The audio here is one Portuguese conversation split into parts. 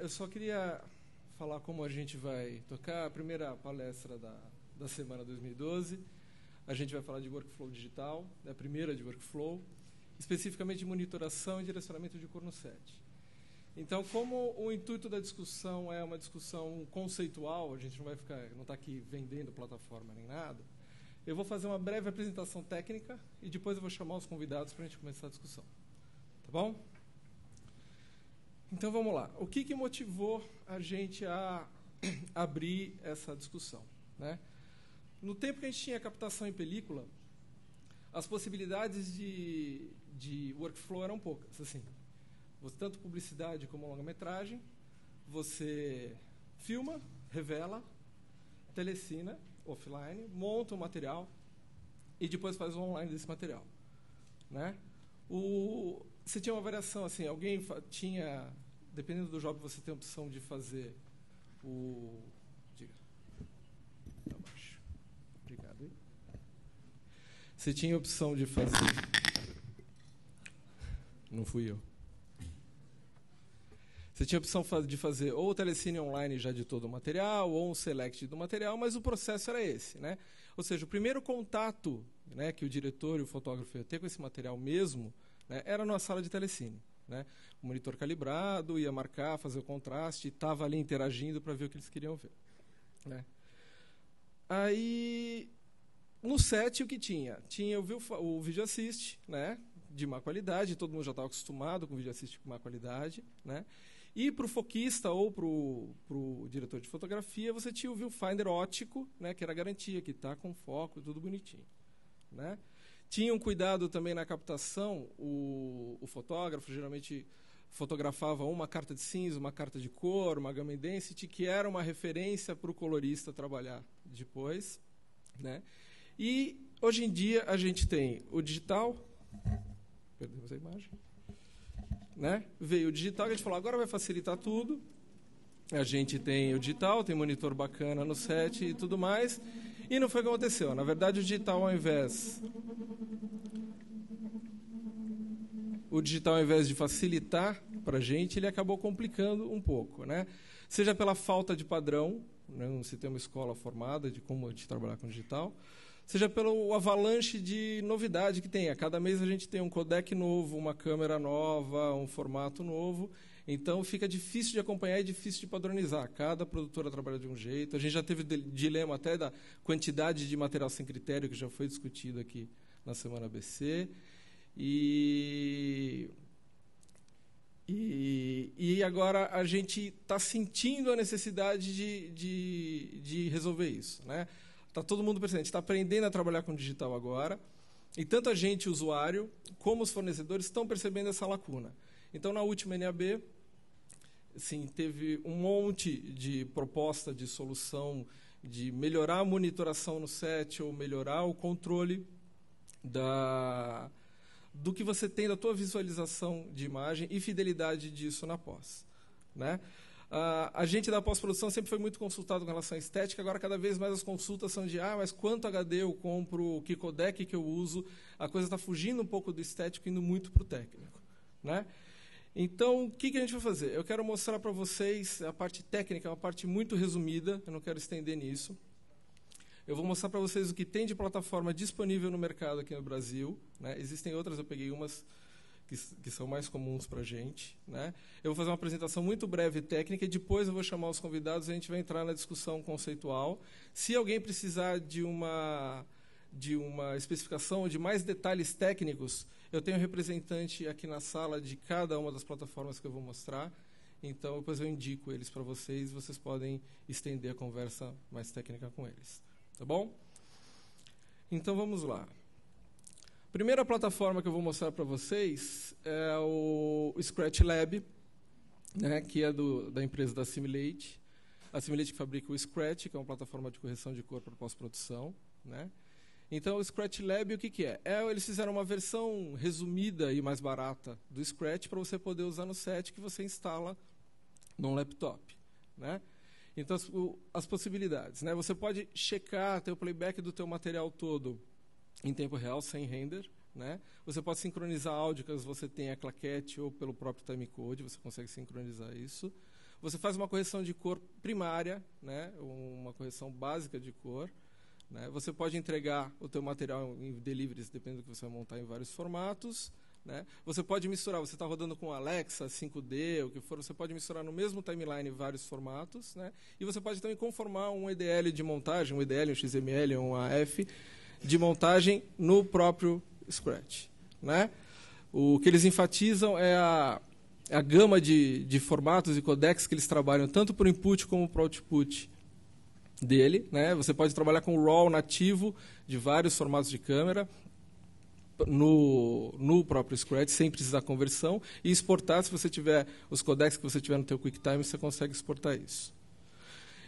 Eu só queria falar como a gente vai tocar a primeira palestra da semana 2012. A gente vai falar de workflow digital, a primeira de workflow, especificamente de monitoração e direcionamento de cor no set. Então, como o intuito da discussão é uma discussão conceitual, a gente não está aqui vendendo plataforma nem nada, eu vou fazer uma breve apresentação técnica e depois eu vou chamar os convidados para a gente começar a discussão. Tá bom? Então, vamos lá. O que motivou a gente a abrir essa discussão, né? No tempo que a gente tinha captação em película, as possibilidades de workflow eram poucas. Assim, tanto publicidade como longa-metragem, você filma, revela, telecina, offline, monta o material e depois faz o online desse material, né? Você tinha uma variação, assim, alguém tinha, dependendo do job, você tem a opção de fazer diga. Tá baixo. Obrigado. Você tinha a opção de fazer... Não fui eu. Você tinha a opção de fazer ou o telecine online já de todo o material, ou um select do material, mas o processo era esse, né? Ou seja, o primeiro contato, né, que o diretor e o fotógrafo iam ter com esse material mesmo, né, era na sala de telecine, né? O monitor calibrado, ia marcar, fazer o contraste, estava ali interagindo para ver o que eles queriam ver, né? Aí, no set, o que tinha? Tinha o Video Assist, né, de má qualidade, todo mundo já estava acostumado com o Video Assist com má qualidade, né? E para o foquista ou para o diretor de fotografia, você tinha o viewfinder ótico, né, que era a garantia, que está com foco, tudo bonitinho, né? Tinha um cuidado também na captação, o fotógrafo geralmente fotografava uma carta de cinza, uma carta de cor, uma gamma density, que era uma referência para o colorista trabalhar depois, né? E hoje em dia a gente tem o digital, perdemos a imagem, né? Veio o digital, que a gente falou, agora vai facilitar tudo. A gente tem o digital, tem monitor bacana no set e tudo mais. E não foi o que aconteceu. Na verdade, o digital, ao invés de facilitar para a gente, ele acabou complicando um pouco, né? Seja pela falta de padrão, né? Não se tem uma escola formada de como a gente trabalhar com digital, seja pelo avalanche de novidade que tem. A cada mês a gente tem um codec novo, uma câmera nova, um formato novo. Então fica difícil de acompanhar e difícil de padronizar. Cada produtora trabalha de um jeito. A gente já teve dilema até da quantidade de material sem critério, que já foi discutido aqui na Semana ABC. E agora a gente está sentindo a necessidade de resolver isso, né? Está todo mundo presente, está aprendendo a trabalhar com digital agora, e tanto a gente, usuário, como os fornecedores estão percebendo essa lacuna. Então, na última NAB, assim, teve um monte de proposta de solução de melhorar a monitoração no set ou melhorar o controle do que você tem da tua visualização de imagem e fidelidade disso na pós, né? A gente da pós-produção sempre foi muito consultado com relação à estética, agora cada vez mais as consultas são de mas quanto HD eu compro, que codec que eu uso, a coisa está fugindo um pouco do estético e indo muito para o técnico, né? Então, o que a gente vai fazer? Eu quero mostrar para vocês a parte técnica, uma parte muito resumida, eu não quero estender nisso. Eu vou mostrar para vocês o que tem de plataforma disponível no mercado aqui no Brasil, né? Existem outras, eu peguei umas que são mais comuns para a gente, né? Eu vou fazer uma apresentação muito breve e técnica e depois eu vou chamar os convidados e a gente vai entrar na discussão conceitual. Se alguém precisar de uma especificação ou de mais detalhes técnicos, eu tenho um representante aqui na sala de cada uma das plataformas que eu vou mostrar, então depois eu indico eles para vocês e vocês podem estender a conversa mais técnica com eles. Tá bom? Então vamos lá. A primeira plataforma que eu vou mostrar para vocês é o Scratch Lab, né, que é da empresa da Assimilate. A Assimilate que fabrica o Scratch, que é uma plataforma de correção de cor para pós-produção, né? Então, o Scratch Lab, o que é? Eles fizeram uma versão resumida e mais barata do Scratch para você poder usar no set que você instala num laptop, né? Então, as possibilidades, né? Você pode checar, ter o playback do teu material todo em tempo real, sem render, né? Você pode sincronizar áudio, caso você tenha claquete ou pelo próprio timecode, você consegue sincronizar isso. você faz uma correção de cor primária, né? Uma correção básica de cor. Né? Você pode entregar o teu material em deliveries, dependendo do que você vai montar, em vários formatos. Né? Você pode misturar, você está rodando com Alexa, 5D, o que for, você pode misturar no mesmo timeline vários formatos. Né? E você pode também conformar um EDL de montagem, um EDL, um XML, um AF, de montagem no próprio Scratch. Né? O que eles enfatizam é a gama de formatos e codecs que eles trabalham, tanto para o input como para o output dele. Né? Você pode trabalhar com o RAW nativo de vários formatos de câmera no próprio Scratch, sem precisar de conversão, e exportar, se você tiver os codecs que você tiver no teu QuickTime, você consegue exportar isso.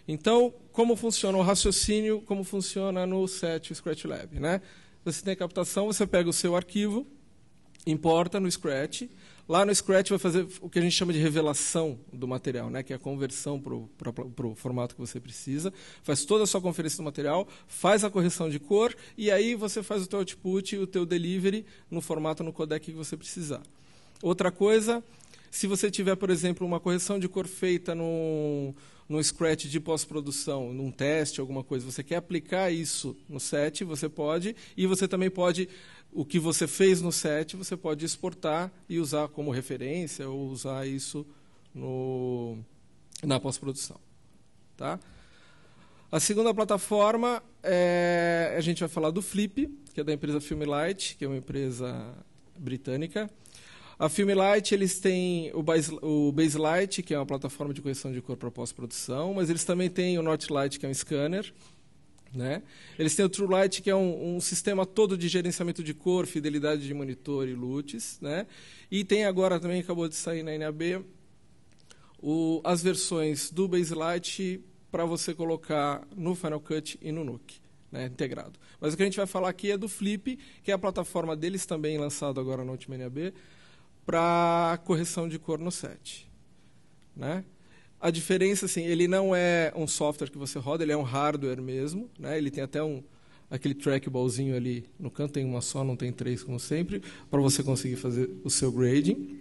Então, como funciona o raciocínio, como funciona no set Scratch Lab? Né? Você tem a captação, você pega o seu arquivo, importa no Scratch. Lá no Scratch vai fazer o que a gente chama de revelação do material, né? Que é a conversão para o formato que você precisa. Faz toda a sua conferência do material, faz a correção de cor, e aí você faz o teu output e o teu delivery no formato, no codec que você precisar. Outra coisa, se você tiver, por exemplo, uma correção de cor feita no Scratch de pós-produção, num teste, alguma coisa, você quer aplicar isso no set, você pode, e você também pode, o que você fez no set, você pode exportar e usar como referência, ou usar isso na pós-produção. Tá? A segunda plataforma, a gente vai falar do Flip, que é da empresa Filmlight, que é uma empresa britânica. A Filmlight, eles têm o Baselight, que é uma plataforma de correção de cor para pós-produção, mas eles também têm o Northlight, que é um scanner. Né? Eles têm o TrueLight, que é um sistema todo de gerenciamento de cor, fidelidade de monitor e LUTs. Né? E tem agora também, acabou de sair na NAB, as versões do Baselight para você colocar no Final Cut e no Nuke, né? Integrado. Mas o que a gente vai falar aqui é do Flip, que é a plataforma deles também, lançado agora na última NAB, para correção de cor no set. Né? A diferença, assim, ele não é um software que você roda, ele é um hardware mesmo. Né? Ele tem até aquele trackballzinho ali no canto, tem uma só, não tem três, como sempre, para você conseguir fazer o seu grading.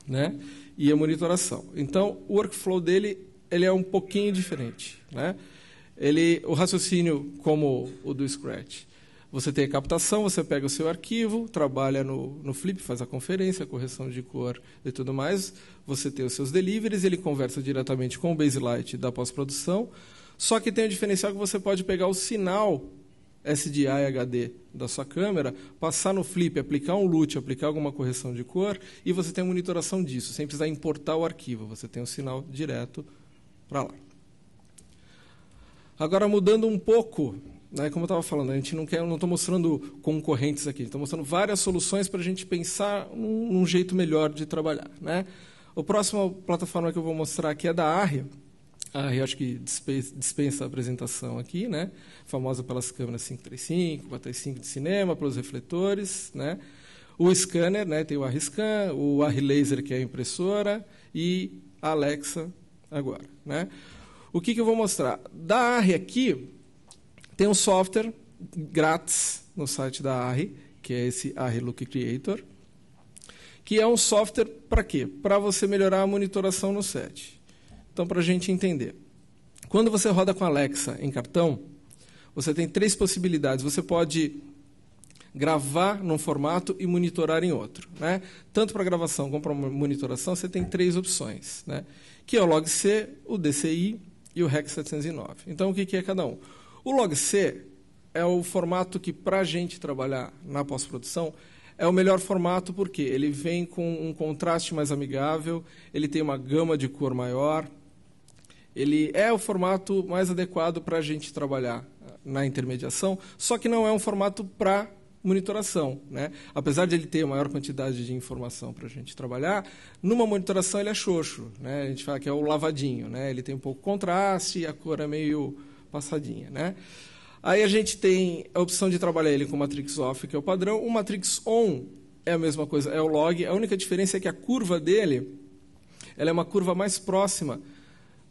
Né? E a monitoração. Então, o workflow dele ele é um pouquinho diferente. Né? O raciocínio, como o do Scratch, você tem a captação, você pega o seu arquivo, trabalha no Flip, faz a conferência, a correção de cor e tudo mais. Você tem os seus deliveries, ele conversa diretamente com o Baselight da pós-produção. Só que tem o diferencial que você pode pegar o sinal SDI HD da sua câmera, passar no Flip, aplicar um LUT, aplicar alguma correção de cor, e você tem a monitoração disso, sem precisar importar o arquivo. Você tem o sinal direto para lá. Agora, mudando um pouco, né, como eu estava falando, a gente não estou mostrando concorrentes aqui, estou mostrando várias soluções para a gente pensar num jeito melhor de trabalhar. Né? A próxima plataforma que eu vou mostrar aqui é da Arri. A Arri, acho que dispensa a apresentação aqui, né? Famosa pelas câmeras 535, 435 de cinema, pelos refletores. Né? O scanner, né, tem o Arri Scan, o Arri Laser, que é a impressora, e a Alexa agora. Né? O que eu vou mostrar? Da Arri aqui, tem um software grátis no site da Arri, que é esse Arri Look Creator, que é um software para quê? Para você melhorar a monitoração no set. Então, para a gente entender. Quando você roda com a Alexa em cartão, você tem 3 possibilidades. Você pode gravar num formato e monitorar em outro. Né? Tanto para gravação como para monitoração, você tem 3 opções. Né? Que é o Log-C, o DCI e o REC 709. Então, o que é cada um? O Log-C é o formato que, para a gente trabalhar na pós-produção, é o melhor formato porque ele vem com um contraste mais amigável, ele tem uma gama de cor maior, ele é o formato mais adequado para a gente trabalhar na intermediação, só que não é um formato para monitoração. Né? Apesar de ele ter a maior quantidade de informação para a gente trabalhar, numa monitoração ele é xoxo. Né? A gente fala que é o lavadinho. Né? Ele tem um pouco de contraste e a cor é meio passadinha. Né? Aí a gente tem a opção de trabalhar ele com Matrix Off, que é o padrão. O Matrix On é a mesma coisa, é o log. A única diferença é que a curva dele ela é uma curva mais próxima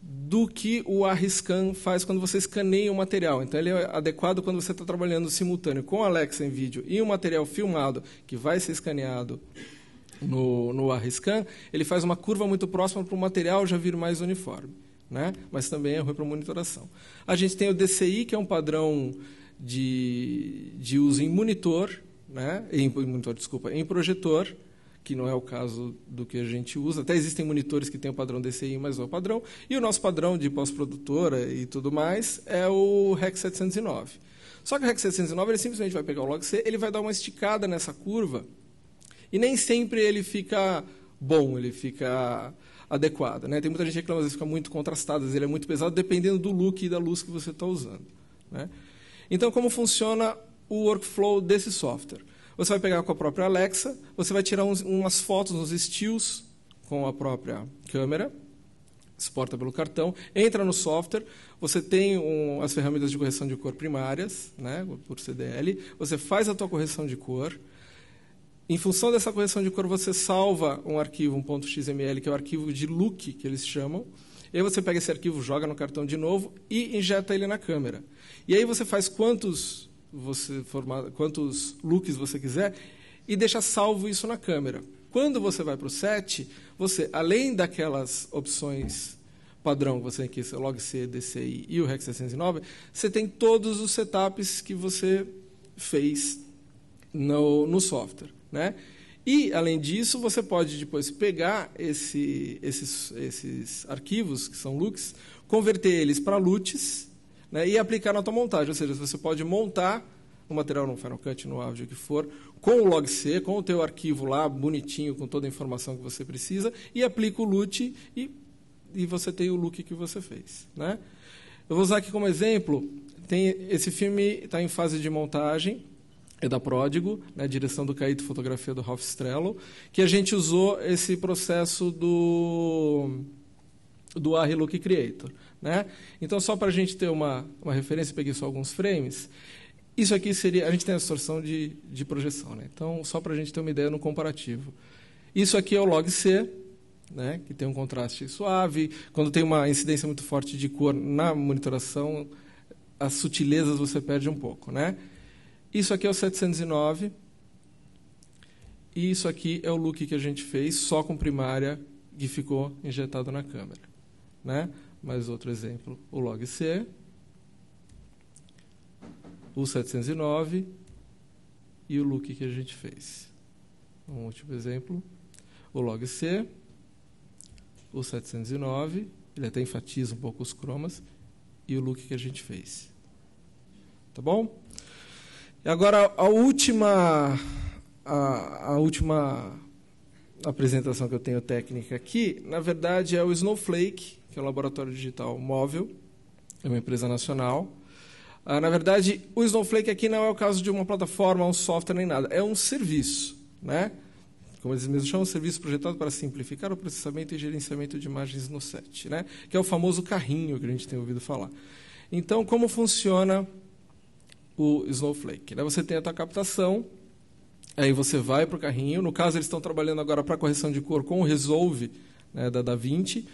do que o Arri-Scan faz quando você escaneia o material. Então, ele é adequado quando você está trabalhando simultâneo com a Alexa em vídeo e um material filmado que vai ser escaneado no Arriscan, ele faz uma curva muito próxima para o material já vir mais uniforme, né? Mas também é ruim para a monitoração. A gente tem o DCI, que é um padrão de uso em monitor, né? Em projetor, que não é o caso do que a gente usa. Até existem monitores que têm o padrão DCI, mas não é o padrão. E o nosso padrão de pós-produtora e tudo mais é o REC 709. Só que o REC 709 ele simplesmente vai pegar o log C, ele vai dar uma esticada nessa curva, e nem sempre ele fica bom, ele fica adequado, né? Tem muita gente que reclama, às vezes fica muito contrastado, às vezes ele é muito pesado, dependendo do look e da luz que você está usando, né? Então, como funciona o workflow desse software? Você vai pegar com a própria Alexa, você vai tirar umas fotos, uns stills com a própria câmera, exporta pelo cartão, entra no software, você tem as ferramentas de correção de cor primárias, né, por CDL, você faz a tua correção de cor. Em função dessa correção de cor, você salva um arquivo, um .xml, que é o arquivo de look, que eles chamam. E aí você pega esse arquivo, joga no cartão de novo e injeta ele na câmera. E aí você faz quantos looks você quiser e deixa salvo isso na câmera. Quando você vai para o set, você, além daquelas opções padrão que você tem aqui, o log C, DCI e o REC 709, você tem todos os setups que você fez no software, né? E, além disso, você pode depois pegar esses arquivos, que são looks, converter eles para LUTs, né, e aplicar na tua montagem. Ou seja, você pode montar o material no Final Cut, no áudio, o que for, com o log C, com o teu arquivo lá, bonitinho, com toda a informação que você precisa, e aplica o LUT e você tem o look que você fez, né? Eu vou usar aqui como exemplo, esse filme está em fase de montagem, é da Pródigo, né, direção do Caíto, fotografia do Ralph Strello, que a gente usou esse processo do ARRI Look Creator, né? Então, só para a gente ter uma referência, peguei só alguns frames. Isso aqui seria, a gente tem a distorção de projeção, né? Então, só para a gente ter uma ideia no comparativo. Isso aqui é o log C, né, que tem um contraste suave. Quando tem uma incidência muito forte de cor na monitoração, as sutilezas você perde um pouco, né? Isso aqui é o 709, e isso aqui é o look que a gente fez, só com primária, que ficou injetado na câmera, né? Mais outro exemplo, o log C, o 709 e o look que a gente fez. Um último exemplo, o log C, o 709, ele até enfatiza um pouco os cromas, e o look que a gente fez. Tá bom? E agora, a última apresentação que eu tenho técnica aqui, na verdade, é o Snowflake, que é um laboratório digital móvel, é uma empresa nacional. Na verdade, o Snowflake aqui não é o caso de uma plataforma, um software, nem nada. É um serviço, né? Como eles mesmos chamam, um serviço projetado para simplificar o processamento e gerenciamento de imagens no set, né? Que é o famoso carrinho que a gente tem ouvido falar. Então, como funciona o Snowflake? Você tem a tua captação, aí você vai para o carrinho. No caso, eles estão trabalhando agora para correção de cor com o Resolve, né, da DaVinci,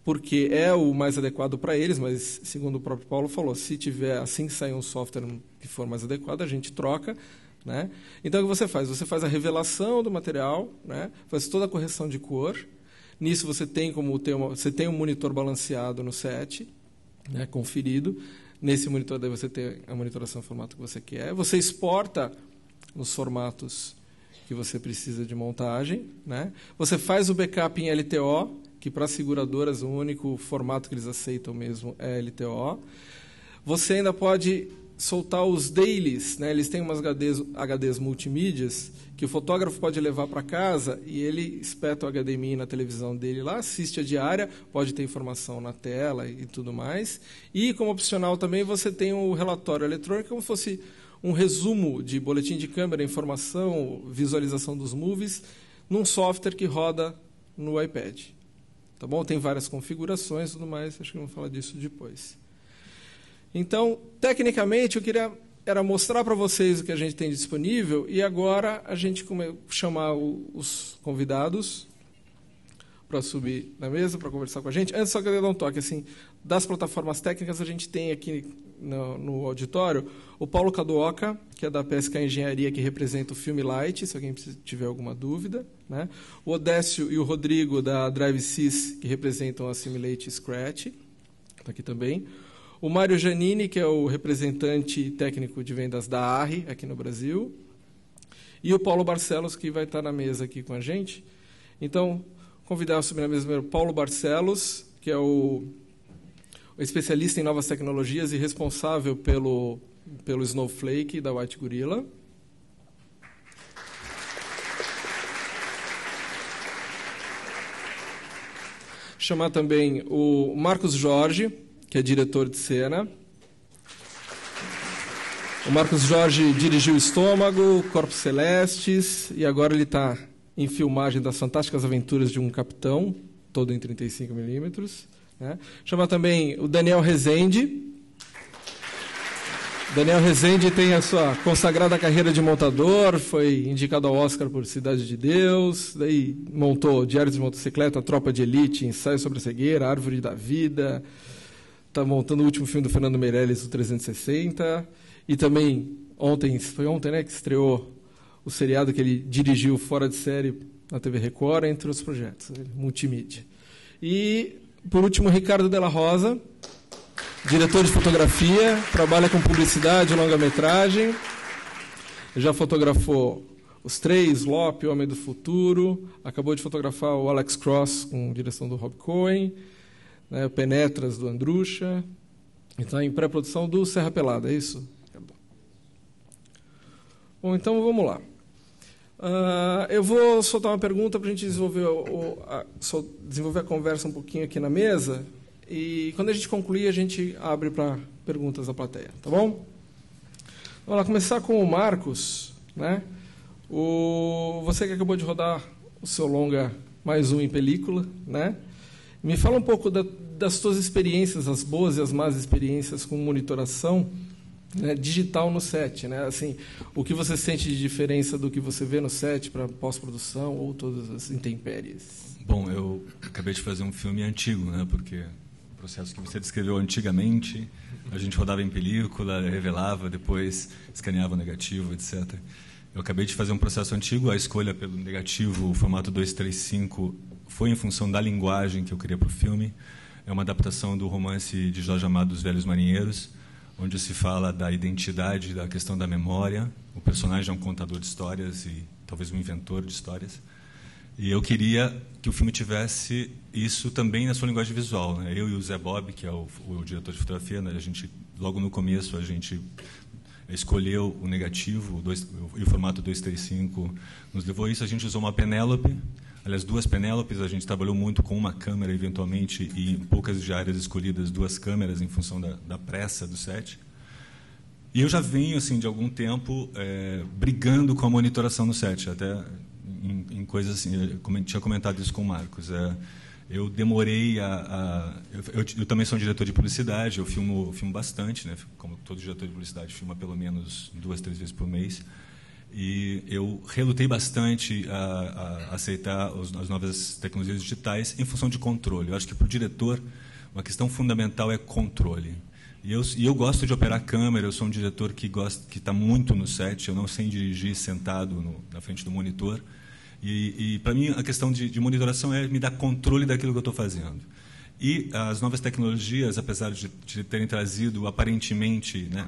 porque é o mais adequado para eles, mas, segundo o próprio Paulo falou, se tiver assim que sair um software que for mais adequado, a gente troca, né? Então, o que você faz? Você faz a revelação do material, né? Faz toda a correção de cor. Nisso, você tem um monitor balanceado no set, né, conferido. Nesse monitor, daí você tem a monitoração no formato que você quer. Você exporta nos formatos que você precisa de montagem, né? Você faz o backup em LTO, que para seguradoras o único formato que eles aceitam mesmo é LTO. Você ainda pode soltar os dailies, né? Eles têm umas HDs multimídias que o fotógrafo pode levar para casa e ele espeta o HDMI na televisão dele lá, assiste a diária, pode ter informação na tela e tudo mais. E, como opcional também, você tem o relatório eletrônico, como se fosse um resumo de boletim de câmera, informação, visualização dos movies, num software que roda no iPad. Tá bom? Tem várias configurações e tudo mais, acho que vamos falar disso depois. Então, tecnicamente, eu queria mostrar para vocês o que a gente tem disponível, e agora a gente chamar os convidados. para subir na mesa, para conversar com a gente. Antes, só queria dar um toque. Assim, das plataformas técnicas, a gente tem aqui no auditório o Paulo Caduoca, que é da PSK Engenharia, que representa o Filme Light, se alguém tiver alguma dúvida, né? O Odécio e o Rodrigo, da DriveSys, que representam a Simulate e Scratch, está aqui também. O Mário Giannini, que é o representante técnico de vendas da ARRI, aqui no Brasil. E o Paulo Barcelos, que vai estar na mesa aqui com a gente. Então, convidar a subir na mesa o Paulo Barcelos, que é o especialista em novas tecnologias e responsável pelo Snowflake da White Gorilla. Chamar também o Marcos Jorge, que é diretor de cena. O Marcos Jorge dirigiu Estômago, Corpos Celestes, e agora ele está em filmagem das Fantásticas Aventuras de um Capitão, todo em 35mm. Né? Chamar também o Daniel Rezende. Daniel Rezende tem a sua consagrada carreira de montador, foi indicado ao Oscar por Cidade de Deus, daí montou Diário de Motocicleta, Tropa de Elite, Ensaio sobre a Cegueira, Árvore da Vida, está montando o último filme do Fernando Meirelles, o 360, e também, foi ontem, né, que estreou o seriado que ele dirigiu fora de série na TV Record, entre os projetos, multimídia. E, por último, Ricardo Della Rosa, diretor de fotografia, trabalha com publicidade e longa-metragem, já fotografou Os Três, Lope, Homem do Futuro, acabou de fotografar o Alex Cross, com direção do Rob Cohen, né, o Penetras, do Andrucha, e está em pré-produção do Serra Pelada, é isso? Bom, então vamos lá. Eu vou soltar uma pergunta para a gente desenvolver a conversa um pouquinho aqui na mesa, e quando a gente concluir, a gente abre para perguntas da plateia, tá bom? Vamos lá, começar com o Marcos, né? Você que acabou de rodar o seu longa mais um em película, né? Me fala um pouco das suas experiências, as boas e as más experiências com monitoração, né, digital no set, né? Assim, o que você sente de diferença do que você vê no set para pós-produção ou todas as intempéries? Bom, eu acabei de fazer um filme antigo, né? Porque o processo que você descreveu antigamente, a gente rodava em película, revelava, depois escaneava o negativo, etc. Eu acabei de fazer um processo antigo, a escolha pelo negativo, o formato 235, foi em função da linguagem que eu queria para o filme. É uma adaptação do romance de Jorge Amado, Os Velhos Marinheiros, onde se fala da identidade, da questão da memória. O personagem é um contador de histórias e talvez um inventor de histórias. E eu queria que o filme tivesse isso também na sua linguagem visual, né? Eu e o Zé Bob, que é o diretor de fotografia, né? A gente, logo no começo, a gente escolheu o negativo e o formato 235 nos levou a isso. A gente usou uma Penélope, aliás, duas Penélopes. A gente trabalhou muito com uma câmera, eventualmente, e em poucas diárias escolhidas, duas câmeras, em função da pressa do set. E eu já venho, assim, de algum tempo, brigando com a monitoração no set, até em coisas assim. Eu tinha comentado isso com o Marcos. Eu demorei eu também sou um diretor de publicidade, eu filmo bastante, né? Como todo diretor de publicidade, filma pelo menos 2, 3 vezes por mês. E eu relutei bastante a aceitar as novas tecnologias digitais em função de controle. Eu acho que, para o diretor, uma questão fundamental é controle. E eu gosto de operar câmera, eu sou um diretor que está muito no set, eu não sei dirigir sentado na frente do monitor. E para mim, a questão de monitoração é me dar controle daquilo que eu estou fazendo. E as novas tecnologias, apesar de terem trazido, aparentemente, né,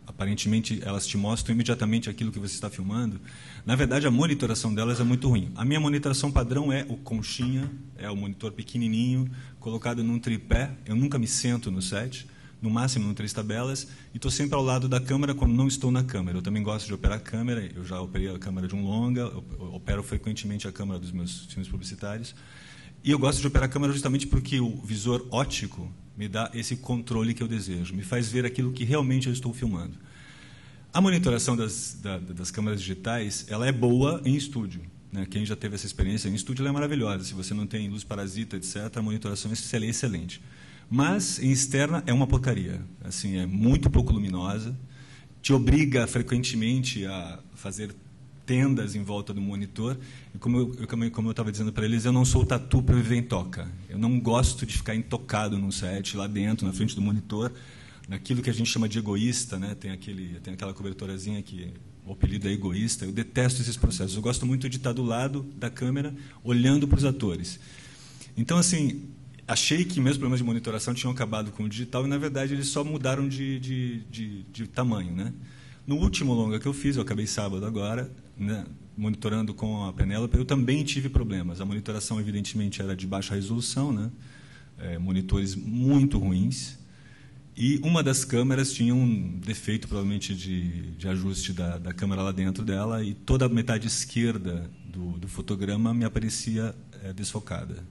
aparentemente elas te mostram imediatamente aquilo que você está filmando, na verdade a monitoração delas é muito ruim. A minha monitoração padrão é o conchinha, é o monitor pequenininho, colocado num tripé. Eu nunca me sento no set, no máximo em 3 tabelas, e estou sempre ao lado da câmera quando não estou na câmera. Eu também gosto de operar a câmera, eu já operei a câmera de um longa, eu opero frequentemente a câmera dos meus filmes publicitários, e eu gosto de operar a câmera justamente porque o visor óptico me dá esse controle que eu desejo, me faz ver aquilo que realmente eu estou filmando. A monitoração das câmeras digitais, ela é boa em estúdio, né? Quem já teve essa experiência, em estúdio ela é maravilhosa. Se você não tem luz parasita, etc., a monitoração é excelente. Mas, em externa, é uma porcaria. Assim, é muito pouco luminosa, te obriga frequentemente a fazer tendas em volta do monitor. E como eu estava dizendo para eles, eu não sou tatu para viver em toca. Eu não gosto de ficar intocado num set, lá dentro, na frente do monitor, naquilo que a gente chama de egoísta, né? Tem aquela cobertorazinha que o apelido é egoísta. Eu detesto esses processos. Eu gosto muito de estar do lado da câmera, olhando para os atores. Então, assim, achei que meus problemas de monitoração tinham acabado com o digital e, na verdade, eles só mudaram de tamanho, né? No último longa que eu fiz, eu acabei sábado agora, né, monitorando com a Penélope, eu também tive problemas. A monitoração, evidentemente, era de baixa resolução, né? Monitores muito ruins. E uma das câmeras tinha um defeito, provavelmente, de ajuste da câmera lá dentro dela, e toda a metade esquerda do fotograma me aparecia desfocada.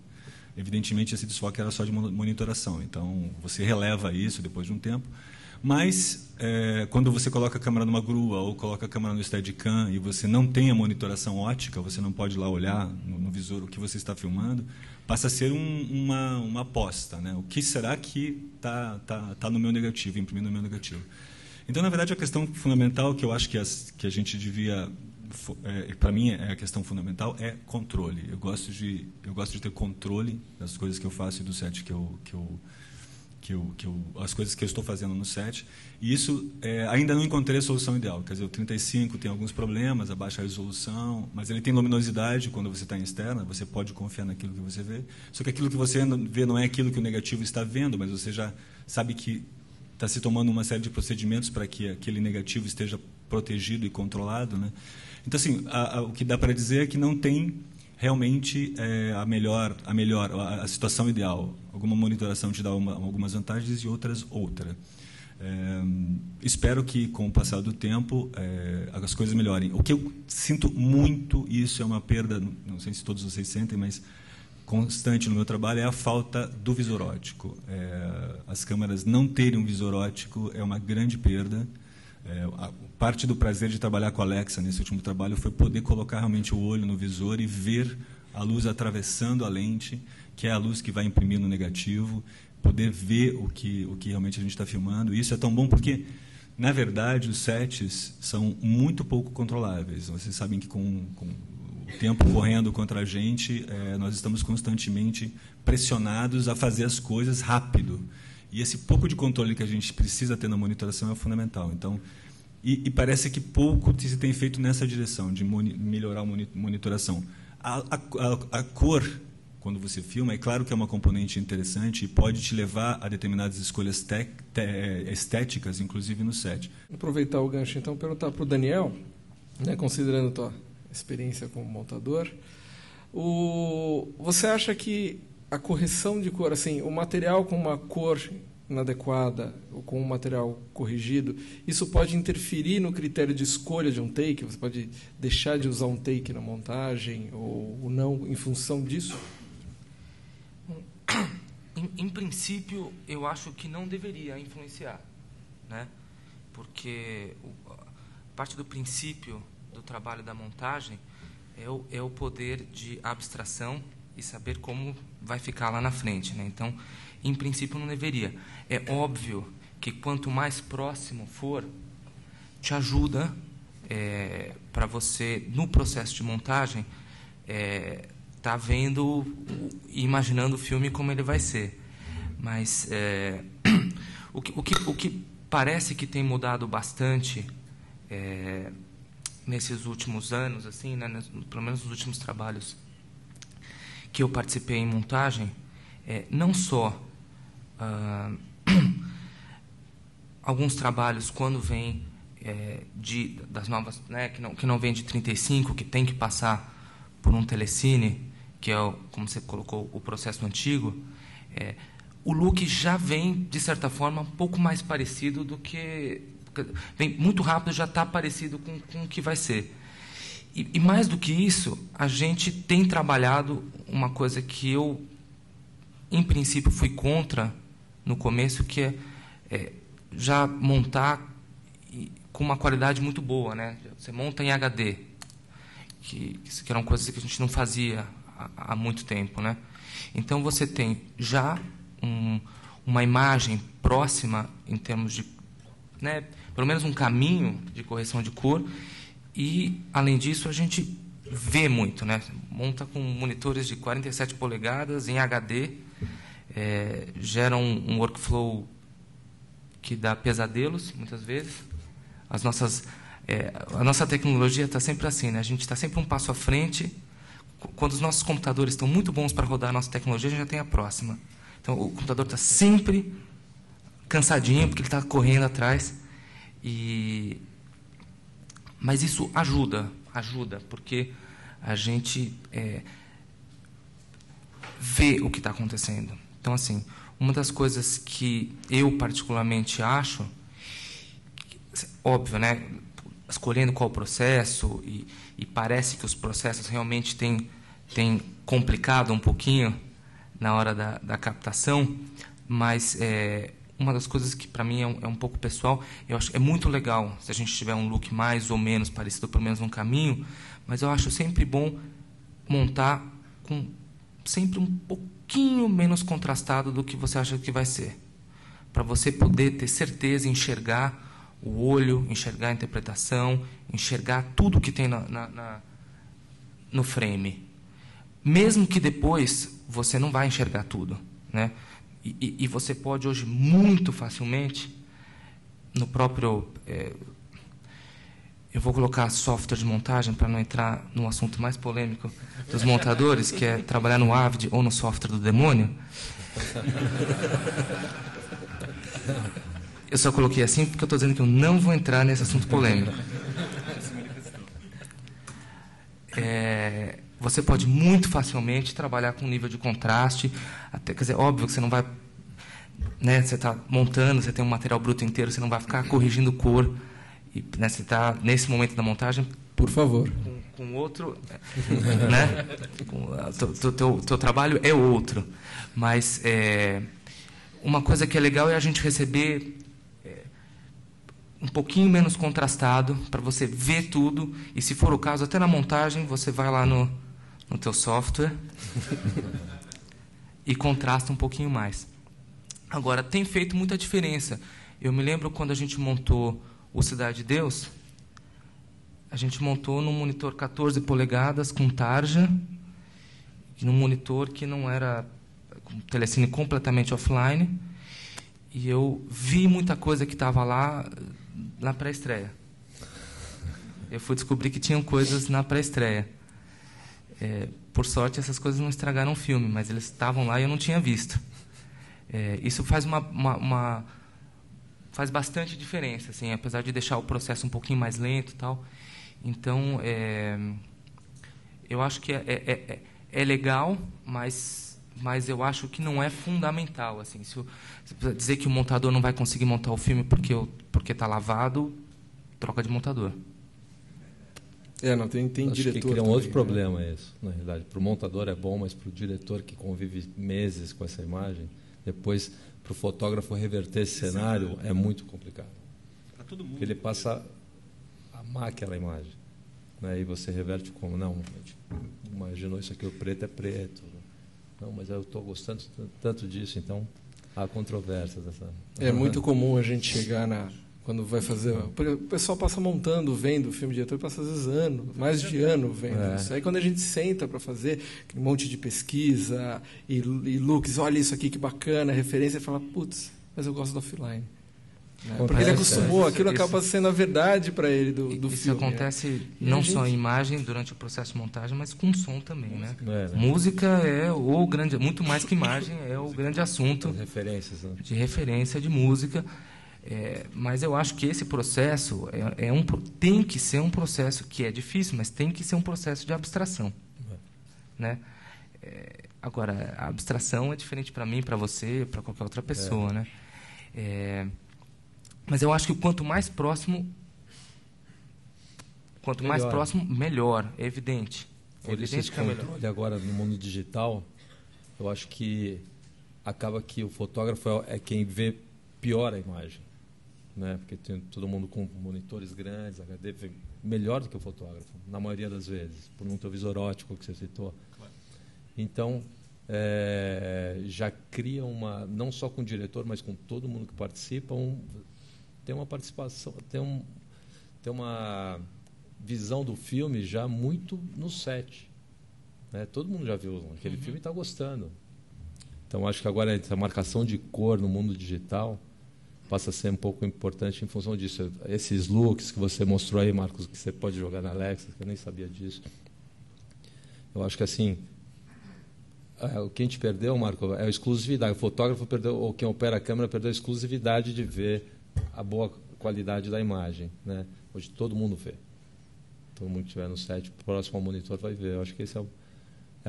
Evidentemente, esse desfoque era só de monitoração, então você releva isso depois de um tempo. Mas, quando você coloca a câmera numa grua ou coloca a câmera no Steadicam e você não tem a monitoração ótica, você não pode ir lá olhar no visor o que você está filmando, passa a ser uma aposta, né? O que será que está no meu negativo, imprimindo no meu negativo? Então, na verdade, a questão fundamental que eu acho que a gente devia... para mim, a questão fundamental é controle. Eu gosto de ter controle das coisas que eu faço e do set as coisas que eu estou fazendo no set, e isso ainda não encontrei a solução ideal. Quer dizer, o 35 tem alguns problemas, a baixa resolução, mas ele tem luminosidade quando você está em externa, você pode confiar naquilo que você vê. Só que aquilo que você vê não é aquilo que o negativo está vendo, mas você já sabe que está se tomando uma série de procedimentos para que aquele negativo esteja protegido e controlado, né? Então, assim, o que dá para dizer é que não tem realmente a situação ideal. Alguma monitoração te dá algumas vantagens e outras outra. Espero que, com o passar do tempo, as coisas melhorem. O que eu sinto muito, e isso é uma perda, não sei se todos vocês sentem, mas constante no meu trabalho, é a falta do visor óptico. As câmeras não terem um visor óptico é uma grande perda. Parte do prazer de trabalhar com a Alexa nesse último trabalho foi poder colocar realmente o olho no visor e ver a luz atravessando a lente, que é a luz que vai imprimir no negativo, poder ver o que realmente a gente está filmando. E isso é tão bom porque, na verdade, os sets são muito pouco controláveis. Vocês sabem que com o tempo correndo contra a gente, nós estamos constantemente pressionados a fazer as coisas rápido. E esse pouco de controle que a gente precisa ter na monitoração é fundamental. Então, e parece que pouco se tem feito nessa direção, de melhorar a monitoração. A cor, quando você filma, é claro que é uma componente interessante e pode te levar a determinadas escolhas estéticas, inclusive no set. Vou aproveitar o gancho, então, perguntar para o Daniel, né, considerando a tua experiência como montador, você acha que a correção de cor, assim, o material com uma cor inadequada ou com um material corrigido, isso pode interferir no critério de escolha de um take? Você pode deixar de usar um take na montagem ou não em função disso? Em princípio, eu acho que não deveria influenciar, né? Porque parte do princípio do trabalho da montagem é o poder de abstração e saber como vai ficar lá na frente, né? Então, em princípio, não deveria. É óbvio que quanto mais próximo for, te ajuda para você, no processo de montagem, tá vendo e imaginando o filme como ele vai ser. Mas o que parece que tem mudado bastante nesses últimos anos, assim, né, pelo menos nos últimos trabalhos que eu participei em montagem, não só alguns trabalhos quando vem das novas, né, que não vem de 35, que tem que passar por um telecine, que é, como você colocou, o processo antigo, o look já vem, de certa forma, um pouco mais parecido do que... Vem muito rápido, já está parecido com o que vai ser. E mais do que isso, a gente tem trabalhado uma coisa que eu, em princípio, fui contra no começo, que é já montar com uma qualidade muito boa, né? Você monta em HD, que eram coisas que a gente não fazia há muito tempo, né? Então, você tem já uma imagem próxima em termos de, né, pelo menos um caminho de correção de cor, E, além disso, a gente vê muito, né? Monta com monitores de 47 polegadas em HD, gera um workflow que dá pesadelos, muitas vezes. A nossa tecnologia está sempre assim, né? A gente está sempre um passo à frente. Quando os nossos computadores estão muito bons para rodar a nossa tecnologia, a gente já tem a próxima. Então, o computador está sempre cansadinho, porque ele está correndo atrás. Mas isso ajuda, porque a gente vê o que está acontecendo. Então, assim, uma das coisas que eu particularmente acho, óbvio, né, escolhendo qual processo, e parece que os processos realmente têm complicado um pouquinho na hora da captação, mas uma das coisas que para mim é um pouco pessoal, eu acho que é muito legal se a gente tiver um look mais ou menos parecido, pelo menos um caminho, mas eu acho sempre bom montar com sempre um pouquinho menos contrastado do que você acha que vai ser, para você poder ter certeza, enxergar o olho, enxergar a interpretação, enxergar tudo que tem no frame, mesmo que depois você não vai enxergar tudo, né? E você pode hoje muito facilmente no próprio eu vou colocar software de montagem para não entrar no assunto mais polêmico dos montadores, que é trabalhar no Avid ou no software do demônio. Eu só coloquei assim porque eu estou dizendo que eu não vou entrar nesse assunto polêmico. Você pode muito facilmente trabalhar com nível de contraste, até, quer dizer, óbvio que você não vai, né, você está montando, você tem um material bruto inteiro, você não vai ficar corrigindo cor, e, né, você está nesse momento da montagem, por favor, com outro, né, teu trabalho é outro, mas uma coisa que é legal é a gente receber um pouquinho menos contrastado, para você ver tudo, e se for o caso, até na montagem, você vai lá no teu software e contrasta um pouquinho mais. Agora, tem feito muita diferença. Eu me lembro quando a gente montou o Cidade de Deus, a gente montou num monitor 14 polegadas com tarja, e num monitor que não era com telecine completamente offline, e eu vi muita coisa que estava lá na pré-estreia. Eu fui descobrir que tinham coisas na pré-estreia. Por sorte, essas coisas não estragaram o filme, mas eles estavam lá e eu não tinha visto. Isso faz faz bastante diferença, assim, apesar de deixar o processo um pouquinho mais lento e tal. Então, eu acho que é legal, mas eu acho que não é fundamental, assim. Se dizer que o montador não vai conseguir montar o filme porque está lavado, troca de montador. Não tem diretor. Acho que cria um outro problema isso, na realidade. Para o montador é bom, mas para o diretor que convive meses com essa imagem, depois para o fotógrafo reverter esse cenário é muito complicado. Para todo mundo. Porque ele passa a amar aquela imagem, né? E você reverte como, não, imaginou isso aqui, o preto é preto. Não, mas eu estou gostando tanto disso, então há controvérsias. É muito comum a gente chegar quando vai fazer... O pessoal passa montando, vendo o filme de diretor, passa às vezes mais de ano vendo isso. Aí quando a gente senta para fazer um monte de pesquisa e looks, olha isso aqui que bacana, referência, e fala, putz, mas eu gosto do offline. Porque ele acostumou, aquilo acaba sendo a verdade para ele do filme. Isso acontece não só em imagem, durante o processo de montagem, mas com som também, né? Música é o grande, muito mais que imagem, é o grande assunto de referência de música. Mas eu acho que esse processo tem que ser um processo que é difícil, mas tem que ser um processo de abstração, né? Agora, a abstração é diferente para mim, para você, para qualquer outra pessoa, né? Mas eu acho que quanto mais próximo, melhor, é evidente. É evidente que é melhor. Olha, agora no mundo digital, eu acho que acaba que o fotógrafo é quem vê pior a imagem, né? Porque tem todo mundo com monitores grandes, HD, vê melhor do que o fotógrafo, na maioria das vezes, por não ter o visor óptico que você citou. Claro. Então, já cria não só com o diretor, mas com todo mundo que participa, tem uma participação, tem uma visão do filme já muito no set. Né? Todo mundo já viu aquele filme e está gostando. Então, acho que agora essa marcação de cor no mundo digital passa a ser um pouco importante em função disso. Esses looks que você mostrou aí, Marcos, que você pode jogar na Alexa, que eu nem sabia disso. Eu acho que, assim, o que a gente perdeu, Marco, é a exclusividade. O fotógrafo perdeu, ou quem opera a câmera perdeu a exclusividade de ver a boa qualidade da imagem. Né? Hoje todo mundo vê. Todo mundo que estiver no set, próximo ao monitor vai ver. Eu acho que esse é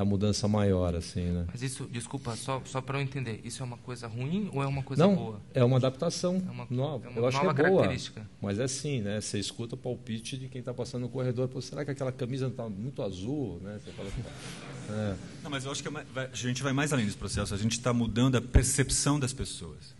a mudança maior, assim, né? Mas isso, desculpa, só para eu entender, isso é uma coisa ruim ou é uma coisa Não, boa? É uma adaptação nova. Eu acho que é boa, característica. mas é assim, né? Você escuta o palpite de quem está passando no corredor. Pô, será que aquela camisa não está muito azul? Né? Você fala, Não, mas eu acho que a gente vai mais além desse processo. A gente está mudando a percepção das pessoas.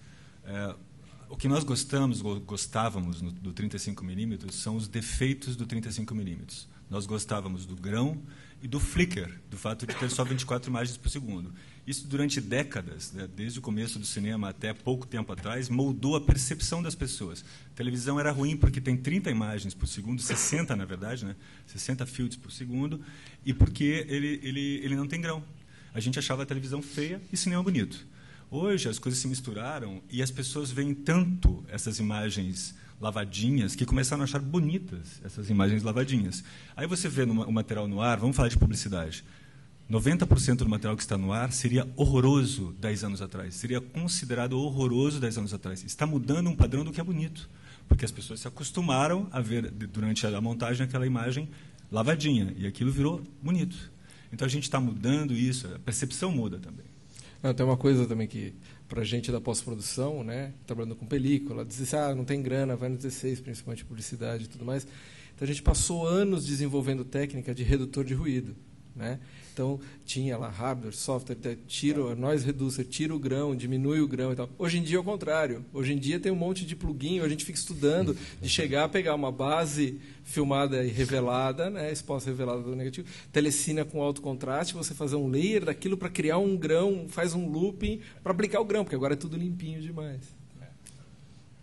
O que nós gostávamos do 35mm são os defeitos do 35mm. Nós gostávamos do grão e do flicker, do fato de ter só 24 imagens por segundo. Isso, durante décadas, né, desde o começo do cinema até pouco tempo atrás, moldou a percepção das pessoas. A televisão era ruim porque tem 30 imagens por segundo, 60, na verdade, né, 60 fields por segundo, e porque ele não tem grão. A gente achava a televisão feia e cinema bonito. Hoje, as coisas se misturaram e as pessoas veem tanto essas imagens lavadinhas que começaram a achar bonitas essas imagens lavadinhas. Aí você vê o material no ar, vamos falar de publicidade. 90% do material que está no ar seria horroroso 10 anos atrás. Seria considerado horroroso 10 anos atrás. Está mudando um padrão do que é bonito. Porque as pessoas se acostumaram a ver, durante a montagem, aquela imagem lavadinha. E aquilo virou bonito. Então, a gente está mudando isso. A percepção muda também. Tem uma coisa também que, para a gente da pós-produção, né, trabalhando com película, diz assim, não tem grana, vai no 16, principalmente publicidade e tudo mais. Então, a gente passou anos desenvolvendo técnica de redutor de ruído. Né? Então, tinha lá hardware, software, noise reducer, tira o grão, diminui o grão e tal. Hoje em dia é o contrário. Hoje em dia tem um monte de plugin, a gente fica estudando, de chegar a pegar uma base filmada e revelada, né, exposta revelada do negativo, telecina com alto contraste, você fazer um layer daquilo para criar um grão, faz um looping para aplicar o grão, porque agora é tudo limpinho demais.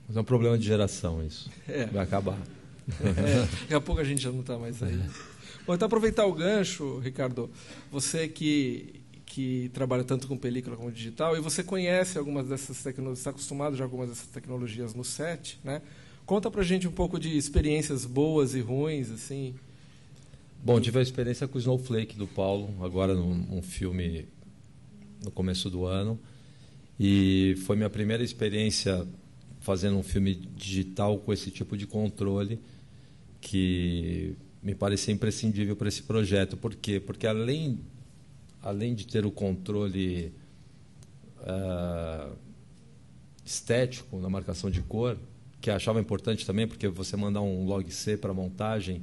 Mas é um problema de geração isso. Vai acabar. Daqui a pouco a gente já não está mais aí. Bom, então aproveitar o gancho, Ricardo, você que trabalha tanto com película como digital, e você conhece algumas dessas tecnologias, está acostumado já com algumas dessas tecnologias no set, né? Conta pra gente um pouco de experiências boas e ruins, assim. Bom, tive a experiência com o Snowflake do Paulo, agora num filme no começo do ano, e foi minha primeira experiência fazendo um filme digital com esse tipo de controle que me parecia imprescindível para esse projeto. Por quê? Porque além de ter o controle estético na marcação de cor, que eu achava importante também, porque você mandar um log-C para montagem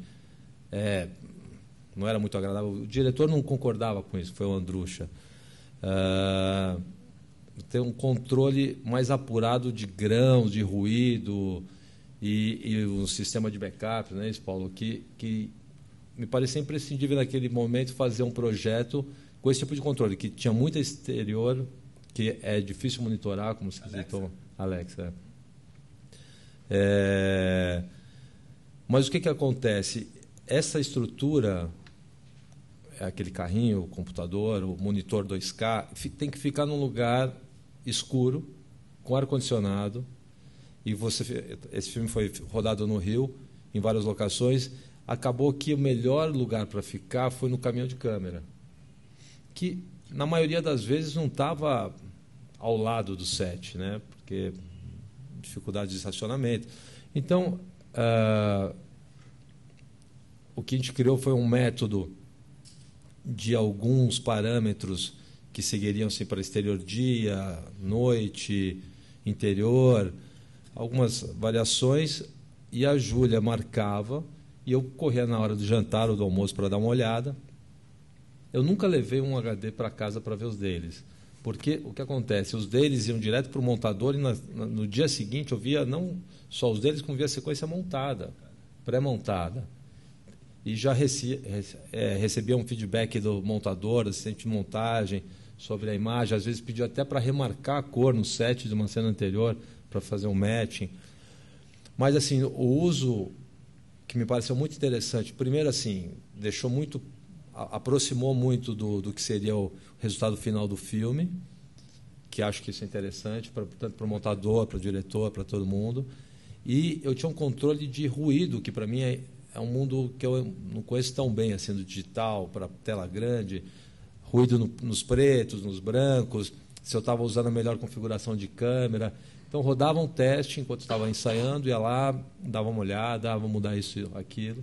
não era muito agradável. O diretor não concordava com isso, foi o Andrucha. Ter um controle mais apurado de grãos, de ruído, e um sistema de backup, né, isso, Paulo, que me parecia imprescindível naquele momento fazer um projeto com esse tipo de controle, que tinha muito exterior, que é difícil monitorar, como você citou, Alexa. Mas o que acontece? Essa estrutura, aquele carrinho, o computador, o monitor 2K, tem que ficar num lugar escuro, com ar-condicionado. E esse filme foi rodado no Rio, em várias locações. Acabou que o melhor lugar para ficar foi no caminhão de câmera, que na maioria das vezes não estava ao lado do set, né? Porque dificuldade de estacionamento. Então, o que a gente criou foi um método de alguns parâmetros que seguiriam assim, para exterior dia, noite, interior, algumas variações, e a Júlia marcava, e eu corria na hora do jantar ou do almoço para dar uma olhada. Eu nunca levei um HD para casa para ver os deles, porque o que acontece? Os deles iam direto para o montador e no dia seguinte eu via não só os deles, como via a sequência montada, pré-montada. E já recebia um feedback do montador, assistente de montagem, sobre a imagem. Às vezes pediu até para remarcar a cor no set de uma cena anterior, para fazer um matching. Mas assim, o uso que me pareceu muito interessante. Primeiro, assim, aproximou muito do que seria o resultado final do filme, que acho que isso é interessante, tanto para o montador, para o diretor, para todo mundo. E eu tinha um controle de ruído, que para mim é um mundo que eu não conheço tão bem, assim, do digital para tela grande, ruído nos pretos, nos brancos, se eu estava usando a melhor configuração de câmera. Então, rodava um teste enquanto estava ensaiando, ia lá, dava uma olhada, vou mudar isso, aquilo.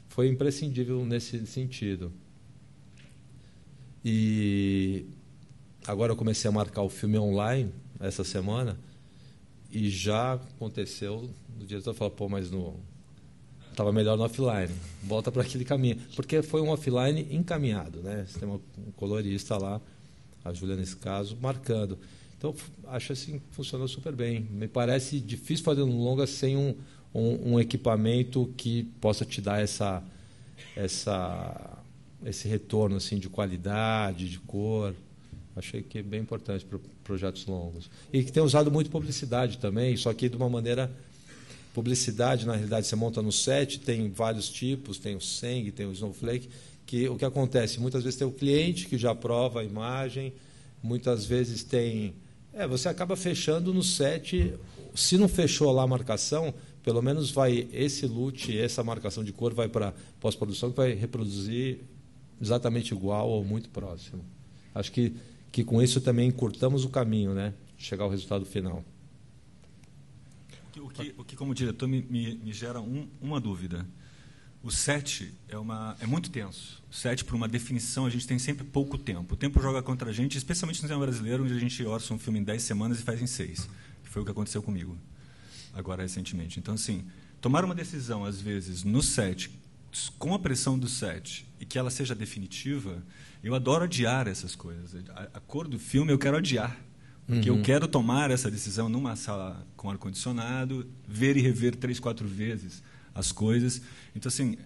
Foi imprescindível nesse sentido. E agora eu comecei a marcar o filme online, essa semana, e já aconteceu, o diretor falou, pô, mas estava melhor no offline, volta para aquele caminho. Porque foi um offline encaminhado, né? Você tem um colorista lá, a Júlia nesse caso, marcando. Então, acho assim que funcionou super bem. Me parece difícil fazer um longa sem um equipamento que possa te dar esse retorno assim, de qualidade, de cor. Achei que é bem importante para projetos longos. E que tem usado muito publicidade também, só que de uma maneira... Publicidade, na realidade, você monta no set, tem vários tipos, tem o Seng, tem o Snowflake, que o que acontece? Muitas vezes tem o cliente que já aprova a imagem, muitas vezes tem... você acaba fechando no set, se não fechou lá a marcação, pelo menos vai esse LUT, essa marcação de cor vai para pós-produção, que vai reproduzir exatamente igual ou muito próximo. Acho que com isso também encurtamos o caminho, né, de chegar ao resultado final. O que como diretor, me gera uma dúvida. O set é muito tenso. O set, por uma definição, a gente tem sempre pouco tempo. O tempo joga contra a gente, especialmente no cinema brasileiro, onde a gente orça um filme em 10 semanas e faz em 6. Que foi o que aconteceu comigo, agora recentemente. Então, assim, tomar uma decisão, às vezes, no set, com a pressão do set, e que ela seja definitiva, eu adoro adiar essas coisas. A cor do filme eu quero adiar. Porque eu quero tomar essa decisão numa sala com ar-condicionado, ver e rever 3, 4 vezes as coisas. Então, assim,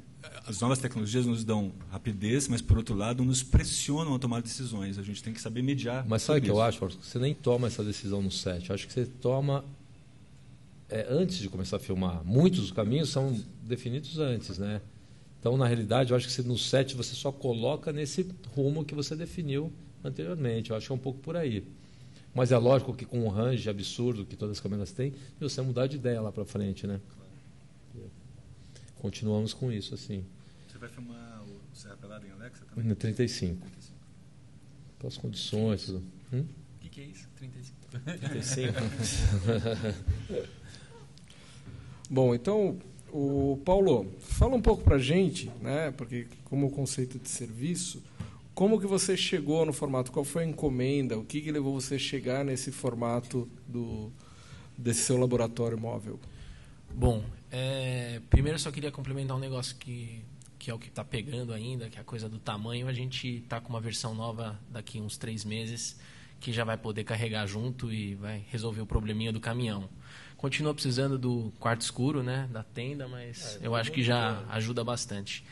as novas tecnologias nos dão rapidez, mas, por outro lado, nos pressionam a tomar decisões. A gente tem que saber mediar. Mas sabe o que eu acho? Você nem toma essa decisão no set. Eu acho que você toma antes de começar a filmar. Muitos dos caminhos são definidos antes, né? Então, na realidade, eu acho que no set você só coloca nesse rumo que você definiu anteriormente. Eu acho que é um pouco por aí. Mas é lógico que com um range absurdo que todas as câmeras têm, você mudar de ideia lá para frente, né? Continuamos com isso, assim. Você vai filmar o Serra Pelada em Alexa também? No 35. Pelas condições, tudo. O que é isso? 35? Bom, então, Paulo, fala um pouco para a gente, né? Porque como o conceito de serviço... Como que você chegou no formato? Qual foi a encomenda? O que levou você a chegar nesse formato desse seu laboratório móvel? Bom, primeiro eu só queria complementar um negócio que é o que está pegando ainda, que é a coisa do tamanho. A gente está com uma versão nova daqui uns 3 meses, que já vai poder carregar junto e vai resolver o probleminha do caminhão. Continua precisando do quarto escuro, né, da tenda, mas eu acho que já ajuda bastante.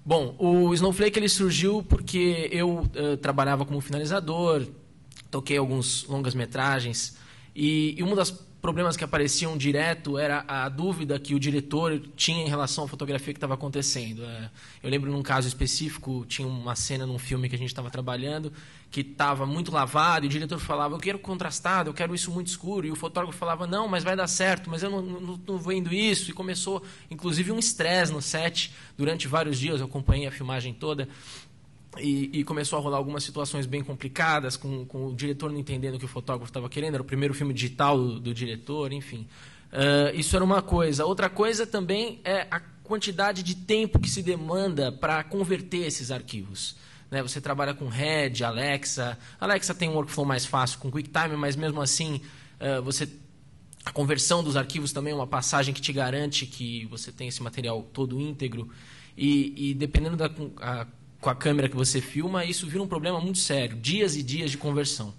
Bom, o Snowflake ele surgiu porque eu trabalhava como finalizador, toquei alguns longas-metragens e um dos problemas que apareciam direto era a dúvida que o diretor tinha em relação à fotografia que estava acontecendo. Eu lembro num caso específico, tinha uma cena num filme que a gente estava trabalhando que estava muito lavado e o diretor falava, eu quero contrastado, eu quero isso muito escuro, e o fotógrafo falava, não, mas vai dar certo, mas eu não estou vendo isso, e começou inclusive um estresse no set durante vários dias, eu acompanhei a filmagem toda. E começou a rolar algumas situações bem complicadas, com o diretor não entendendo o que o fotógrafo estava querendo. Era o primeiro filme digital do diretor, enfim. Isso era uma coisa. Outra coisa também é a quantidade de tempo que se demanda para converter esses arquivos. Né? Você trabalha com Red, Alexa. Alexa tem um workflow mais fácil com QuickTime, mas mesmo assim, a conversão dos arquivos também é uma passagem que te garante que você tem esse material todo íntegro. E dependendo com a câmera que você filma, isso vira um problema muito sério, dias e dias de conversão.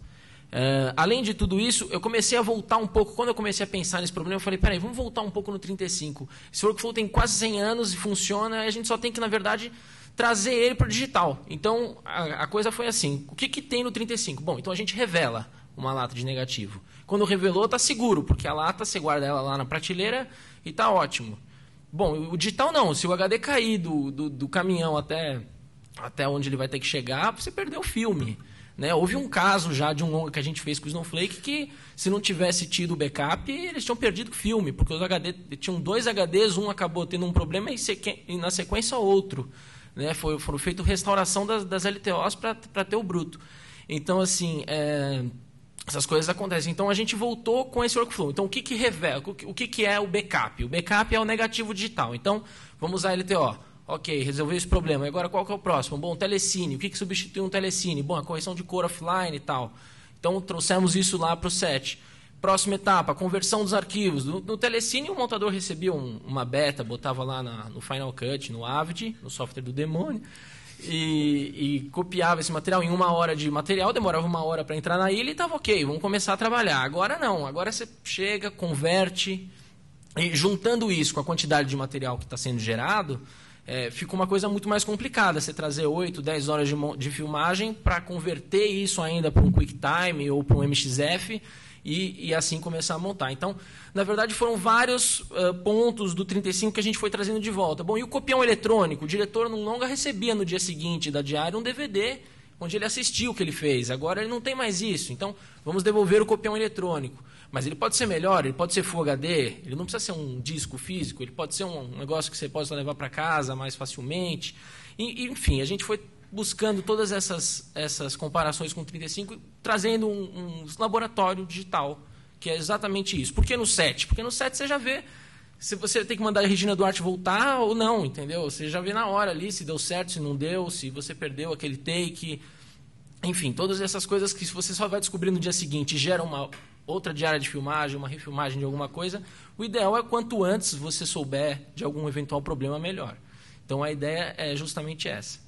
Além de tudo isso, eu comecei a voltar um pouco, quando eu comecei a pensar nesse problema, eu falei, peraí, vamos voltar um pouco no 35. Esse workflow tem quase 100 anos e funciona, e a gente só tem que, na verdade, trazer ele para o digital. Então, a coisa foi assim, o que tem no 35? Bom, então a gente revela uma lata de negativo. Quando revelou, está seguro, porque a lata, você guarda ela lá na prateleira e está ótimo. Bom, o digital não. Se o HD cair do caminhão até onde ele vai ter que chegar, você perdeu o filme. Né? Houve um caso já de um longa que a gente fez com o Snowflake que, se não tivesse tido o backup, eles tinham perdido o filme, porque os HD, tinham 2 HDs, um acabou tendo um problema e na sequência outro. Né? Foram feitas restauração das LTOs para ter o bruto. Então, assim, essas coisas acontecem. Então, a gente voltou com esse workflow. Então, o que revela? O que é o backup? O backup é o negativo digital. Então, vamos usar a LTO. Ok, resolveu esse problema. E agora, qual que é o próximo? Bom, telecine. O que substitui um telecine? Bom, a correção de cor offline e tal. Então, trouxemos isso lá para o set. Próxima etapa, conversão dos arquivos. No telecine, o montador recebia uma beta, botava lá no Final Cut, no Avid, no software do demônio, e copiava esse material em 1 hora de material, demorava 1 hora para entrar na ilha e estava ok, vamos começar a trabalhar. Agora não, agora você chega, converte, e juntando isso com a quantidade de material que está sendo gerado, fica uma coisa muito mais complicada, você trazer 8, 10 horas de filmagem para converter isso ainda para um QuickTime ou para um MXF e assim começar a montar. Então, na verdade, foram vários pontos do 35 que a gente foi trazendo de volta. Bom, e o copião eletrônico? O diretor no longa recebia no dia seguinte da diária um DVD onde ele assistiu o que ele fez. Agora ele não tem mais isso. Então, vamos devolver o copião eletrônico. Mas ele pode ser melhor, ele pode ser Full HD, ele não precisa ser um disco físico, ele pode ser um negócio que você possa levar para casa mais facilmente. Enfim, a gente foi buscando todas essas comparações com o 35, trazendo um laboratório digital, que é exatamente isso. Por que no set? Porque no set você já vê se você tem que mandar a Regina Duarte voltar ou não, entendeu? Você já vê na hora ali se deu certo, se não deu, se você perdeu aquele take. Enfim, todas essas coisas que você só vai descobrir no dia seguinte e gera uma outra diária de filmagem, uma refilmagem de alguma coisa, o ideal é quanto antes você souber de algum eventual problema, melhor. Então, a ideia é justamente essa.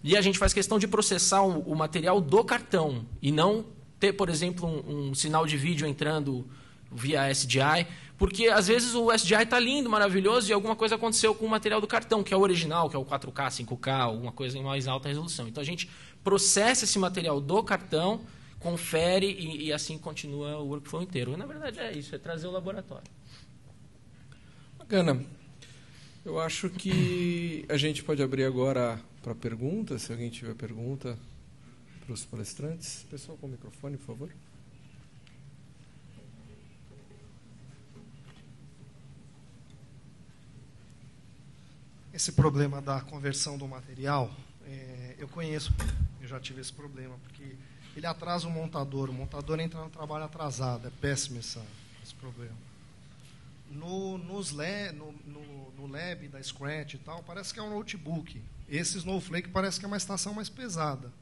E a gente faz questão de processar o material do cartão e não ter, por exemplo, um sinal de vídeo entrando via SDI, porque, às vezes, o SDI está lindo, maravilhoso, e alguma coisa aconteceu com o material do cartão, que é o original, que é o 4K, 5K, alguma coisa em mais alta resolução. Então, a gente processa esse material do cartão, confere e assim continua o workflow inteiro. Na verdade é isso, é trazer o laboratório. Bacana. Eu acho que a gente pode abrir agora para perguntas, se alguém tiver pergunta para os palestrantes. Pessoal com o microfone, por favor. Esse problema da conversão do material, eu conheço, eu já tive esse problema, porque ele atrasa o montador entra no trabalho atrasado, é péssimo esse problema. No lab da Scratch e tal, parece que é um notebook. Esse Snowflake parece que é uma estação mais pesada.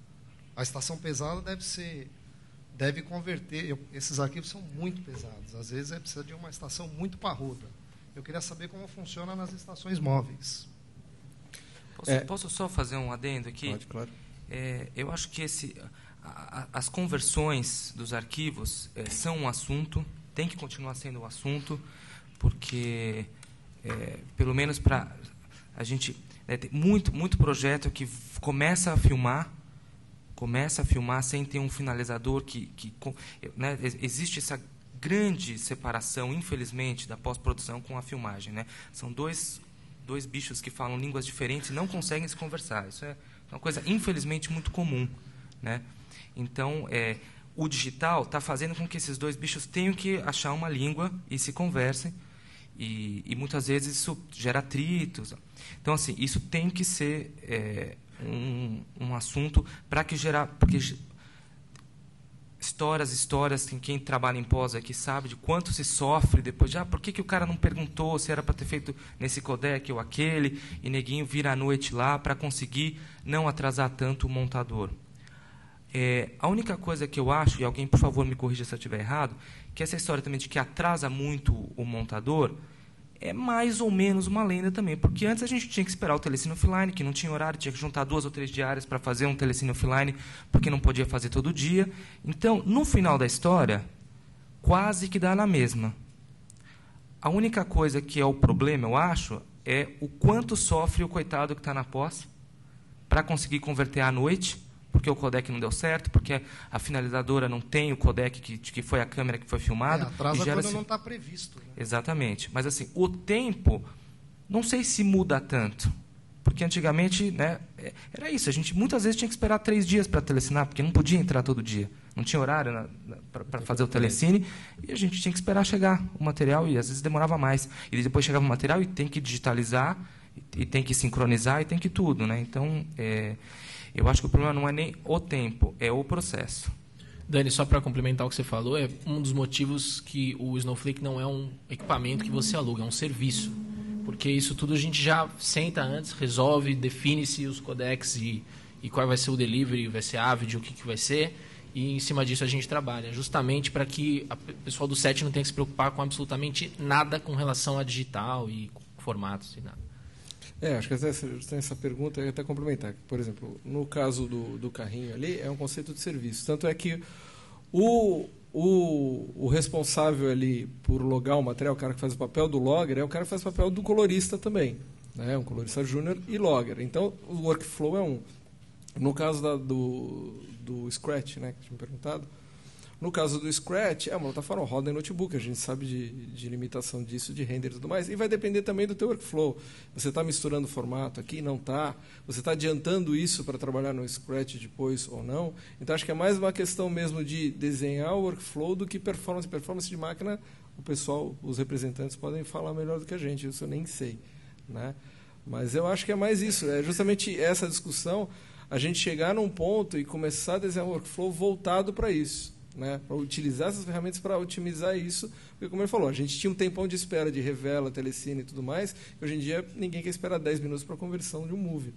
A estação pesada deve converter, esses arquivos são muito pesados, às vezes precisa de uma estação muito parruda. Eu queria saber como funciona nas estações móveis. Posso só fazer um adendo aqui? Pode, claro. Eu acho que as conversões dos arquivos são um assunto, tem que continuar sendo um assunto, porque, pelo menos para a gente... tem muito projeto que começa a filmar sem ter um finalizador né, existe essa grande separação, infelizmente, da pós-produção com a filmagem. Né? São dois bichos que falam línguas diferentes e não conseguem se conversar. Isso é uma coisa, infelizmente, muito comum. Né? Então, o digital está fazendo com que esses dois bichos tenham que achar uma língua e se conversem. E muitas vezes isso gera atritos. Então, assim, isso tem que ser um assunto para que gerar... Porque histórias, tem quem trabalha em pós aqui sabe de quanto se sofre depois de por que o cara não perguntou se era para ter feito nesse codec ou aquele, e neguinho vira à noite lá para conseguir não atrasar tanto o montador. A única coisa que eu acho, e alguém, por favor, me corrija se eu estiver errado, que essa história também de que atrasa muito o montador é mais ou menos uma lenda também, porque antes a gente tinha que esperar o telecine offline, que não tinha horário, tinha que juntar 2 ou 3 diárias para fazer um telecine offline, porque não podia fazer todo dia. Então, no final da história, quase que dá na mesma. A única coisa que é o problema, eu acho, é o quanto sofre o coitado que está na pós para conseguir converter à noite, porque o codec não deu certo, porque a finalizadora não tem o codec que foi a câmera que foi filmada. Atrasa quando não está previsto. Né? Exatamente. Mas assim, o tempo Não sei se muda tanto, porque antigamente, né, era isso. A gente muitas vezes tinha que esperar 3 dias para telecinar, porque não podia entrar todo dia. Não tinha horário para fazer o telecine, e a gente tinha que esperar chegar o material, e às vezes demorava mais. E depois chegava o material e tem que digitalizar, e tem que sincronizar, e tem que tudo. Né? Então, eu acho que o problema não é nem o tempo, é o processo. Dani, só para complementar o que você falou, é um dos motivos que o Snowflake não é um equipamento que você aluga, é um serviço. Porque isso tudo a gente já senta antes, resolve, define-se os codecs e qual vai ser o delivery, vai ser Avid, o que vai ser, e em cima disso a gente trabalha, justamente para que o pessoal do set não tenha que se preocupar com absolutamente nada com relação a digital e formatos e nada. Acho que essa pergunta eu ia até complementar. Por exemplo, no caso do carrinho ali, é um conceito de serviço. Tanto é que o responsável ali por logar o material, o cara que faz o papel do logger, é o cara que faz o papel do colorista também. Né? Um colorista júnior e logger. Então, o workflow é um. No caso do Scratch, né, que tinha me perguntado, no caso do Scratch, é uma plataforma, roda em notebook, a gente sabe de limitação disso, de render e tudo mais, e vai depender também do teu workflow. Você está misturando formato aqui, não está? Você está adiantando isso para trabalhar no Scratch depois ou não? Então, acho que é mais uma questão mesmo de desenhar o workflow do que performance. Performance de máquina, o pessoal, os representantes podem falar melhor do que a gente, isso eu nem sei. Né? Mas eu acho que é mais isso, é justamente essa discussão, a gente chegar num ponto e começar a desenhar um workflow voltado para isso. Né, para utilizar essas ferramentas para otimizar isso, porque como ele falou, a gente tinha um tempão de espera de revela, telecine e tudo mais, e hoje em dia ninguém quer esperar 10 minutos para a conversão de um movie.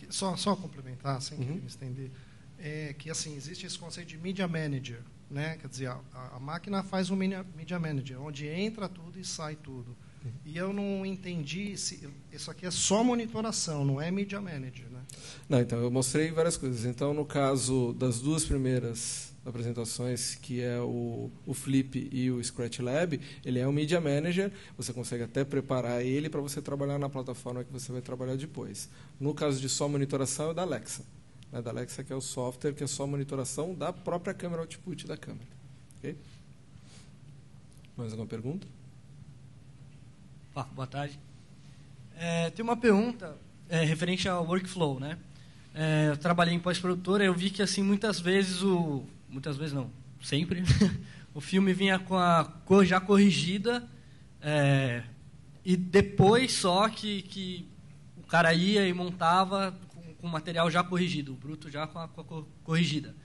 Só complementar, sem me estender, é que assim, existe esse conceito de Media Manager, né? Quer dizer, a máquina faz um Media Manager, onde entra tudo e sai tudo. E eu não entendi se isso aqui é só monitoração, não é Media Manager, né? Não, então eu mostrei várias coisas. Então, no caso das 2 primeiras apresentações, que é o Flip e o Scratch Lab, ele é um Media Manager, você consegue até preparar ele para você trabalhar na plataforma que você vai trabalhar depois. No caso de só monitoração, é o da Alexa. Né? Da Alexa, que é o software que é só monitoração da própria câmera output da câmera. Okay? Mais alguma pergunta? Boa tarde. Tem uma pergunta referente ao workflow, né? Eu trabalhei em pós-produtora, eu vi que assim muitas vezes não, sempre o filme vinha com a cor já corrigida e depois só que o cara ia e montava com o material já corrigido, o bruto já com a cor corrigida.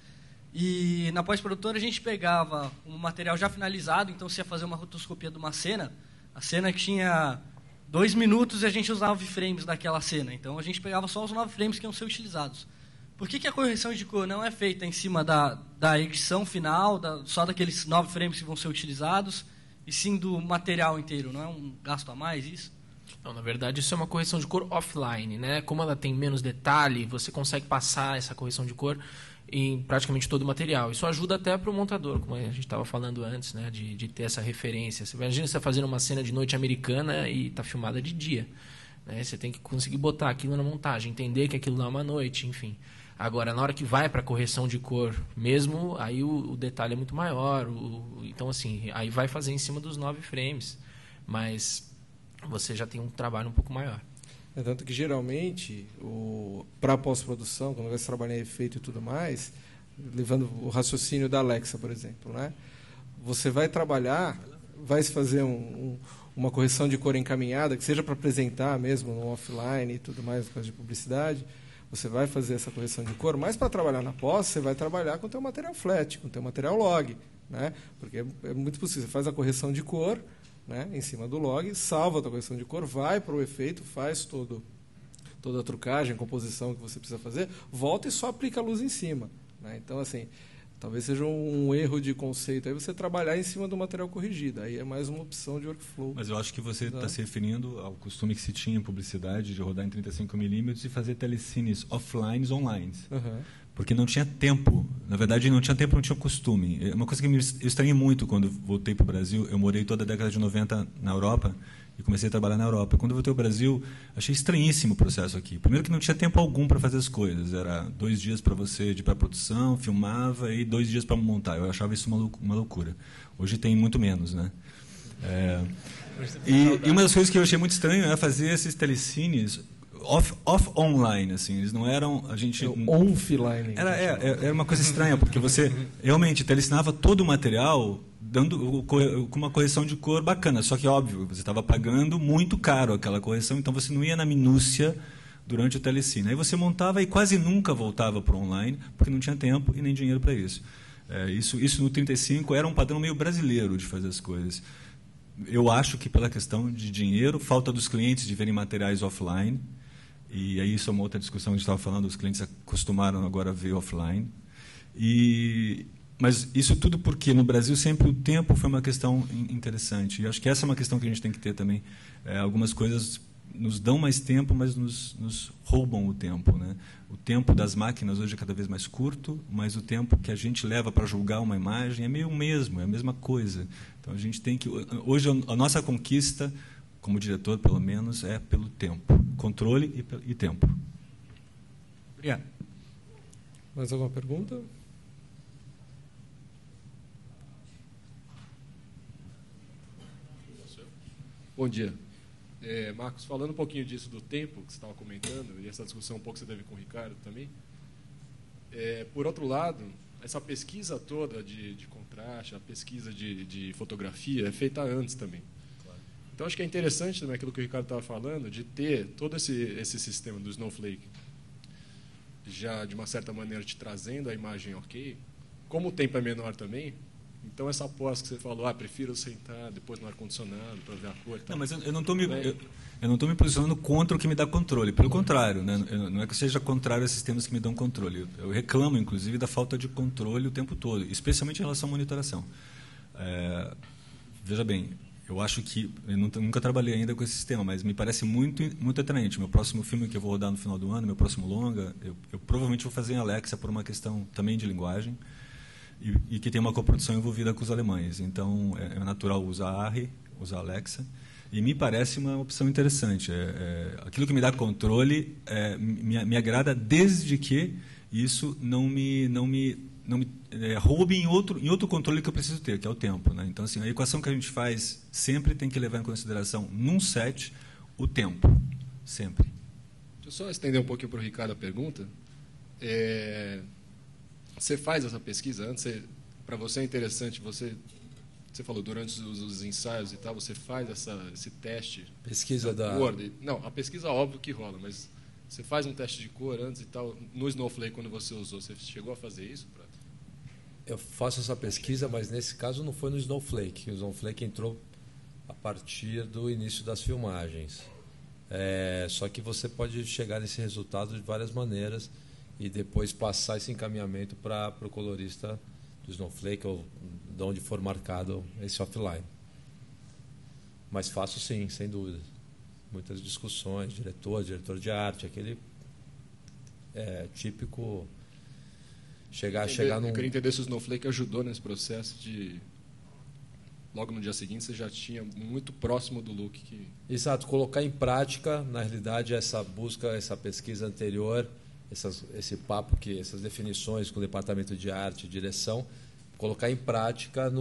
E na pós-produtora a gente pegava um material já finalizado, então se ia fazer uma rotoscopia de uma cena, a cena que tinha 2 minutos e a gente usava frames daquela cena. Então, a gente pegava só os 9 frames que iam ser utilizados. Por que a correção de cor não é feita em cima da edição final, só daqueles 9 frames que vão ser utilizados, e sim do material inteiro? Não é um gasto a mais isso? Não, na verdade, isso é uma correção de cor offline. Né? Como ela tem menos detalhe, você consegue passar essa correção de cor em praticamente todo o material. Isso ajuda até para o montador, como a gente estava falando antes, né? de ter essa referência. Você imagina você fazendo uma cena de noite americana e está filmada de dia. Né? Você tem que conseguir botar aquilo na montagem, entender que aquilo não é uma noite, enfim. Agora, na hora que vai para a correção de cor mesmo, aí o detalhe é muito maior. Então, assim, aí vai fazer em cima dos 9 frames. Mas você já tem um trabalho um pouco maior. Tanto que, geralmente, para pós-produção, quando você trabalha em efeito e tudo mais, levando o raciocínio da Alexa, por exemplo, né? Você vai trabalhar, vai se fazer uma correção de cor encaminhada, que seja para apresentar mesmo no offline e tudo mais, por causa de publicidade, você vai fazer essa correção de cor, mas para trabalhar na pós, você vai trabalhar com o teu material flat, com o teu material log, né? Porque é muito possível, você faz a correção de cor, né, em cima do log, salva a tua correção de cor, vai para o efeito, faz toda a trucagem, composição que você precisa fazer, volta e só aplica a luz em cima. Né? Então, assim, talvez seja um erro de conceito aí você trabalhar em cima do material corrigido. Aí é mais uma opção de workflow. Mas eu acho que você está se referindo ao costume que se tinha em publicidade de rodar em 35mm e fazer telecines offline online. Uhum. Porque não tinha tempo. Na verdade, não tinha tempo, não tinha costume. Uma coisa que eu estranhei muito quando voltei para o Brasil, eu morei toda a década de 90 na Europa e comecei a trabalhar na Europa. Quando eu voltei ao Brasil, achei estranhíssimo o processo aqui. Primeiro que não tinha tempo algum para fazer as coisas. Era 2 dias para você de pré-produção, filmava, e 2 dias para montar. Eu achava isso uma loucura. Hoje tem muito menos, né? E uma das coisas que eu achei muito estranho era fazer esses telecines online, assim, eles não eram, a gente offline. Era uma coisa estranha, porque você realmente telecinava todo o material com uma correção de cor bacana, só que óbvio, você estava pagando muito caro aquela correção, então você não ia na minúcia durante o telecine. Aí você montava e quase nunca voltava para o online, porque não tinha tempo e nem dinheiro para isso. Isso no 35 era um padrão meio brasileiro de fazer as coisas. Eu acho que pela questão de dinheiro, falta dos clientes de verem materiais offline, e aí isso é uma outra discussão que a gente estava falando, os clientes acostumaram agora a ver offline. Mas isso tudo porque no Brasil sempre o tempo foi uma questão interessante. E acho que essa é uma questão que a gente tem que ter também. Algumas coisas nos dão mais tempo, mas nos roubam o tempo, né? O tempo das máquinas hoje é cada vez mais curto, mas o tempo que a gente leva para julgar uma imagem é meio o mesmo, é a mesma coisa. Então a gente tem que... Hoje a nossa conquista, como diretor pelo menos, é pelo tempo. Controle e tempo. Obrigado. Mais alguma pergunta? Bom dia. Marcos, falando um pouquinho disso do tempo que você estava comentando, e essa discussão um pouco que você teve com o Ricardo também, por outro lado, essa pesquisa toda de contraste, a pesquisa de fotografia é feita antes também. Claro. Então, acho que é interessante também aquilo que o Ricardo estava falando, de ter todo esse sistema do Snowflake já, de uma certa maneira, te trazendo a imagem ok. Como o tempo é menor também, então essa pós que você falou, prefiro sentar depois no ar-condicionado para ver a cor. Não, mas eu não estou me posicionando contra o que me dá controle. Pelo contrário, né? Não é que eu seja contrário a sistemas que me dão controle. Eu reclamo, inclusive, da falta de controle o tempo todo, especialmente em relação à monitoração. Veja bem, eu acho que... Eu nunca trabalhei ainda com esse sistema, mas me parece muito, muito atraente. Meu próximo filme que eu vou rodar no final do ano, meu próximo longa, eu provavelmente vou fazer em Alexa por uma questão também de linguagem, e que tem uma coprodução envolvida com os alemães. Então, é natural usar a ARRI, usar a Alexa, e me parece uma opção interessante. Aquilo que me dá controle me agrada, desde que isso não me roube em outro controle que eu preciso ter, que é o tempo, né? Então, assim, a equação que a gente faz sempre tem que levar em consideração, num set, o tempo. Sempre. Deixa eu só estender um pouquinho para o Ricardo a pergunta. Você faz essa pesquisa antes? Para você é interessante, você falou, durante os ensaios e tal, você faz esse teste? Pesquisa da... cor? Não, a pesquisa óbvio que rola, mas você faz um teste de cor antes e tal. No Snowflake, quando você usou, você chegou a fazer isso? Eu faço essa pesquisa, mas nesse caso não foi no Snowflake. O Snowflake entrou a partir do início das filmagens. Só que você pode chegar nesse resultado de várias maneiras e depois passar esse encaminhamento para o colorista do Snowflake ou de onde for marcado esse offline. Mas faço sim, sem dúvida. Muitas discussões, diretor de arte, aquele típico chegar num... Eu queria entender se o Snowflake ajudou nesse processo de... Logo no dia seguinte você já tinha muito próximo do look que... Exato, colocar em prática, na realidade, essa busca, essa pesquisa anterior, esse papo, essas definições com o departamento de arte e direção, colocar em prática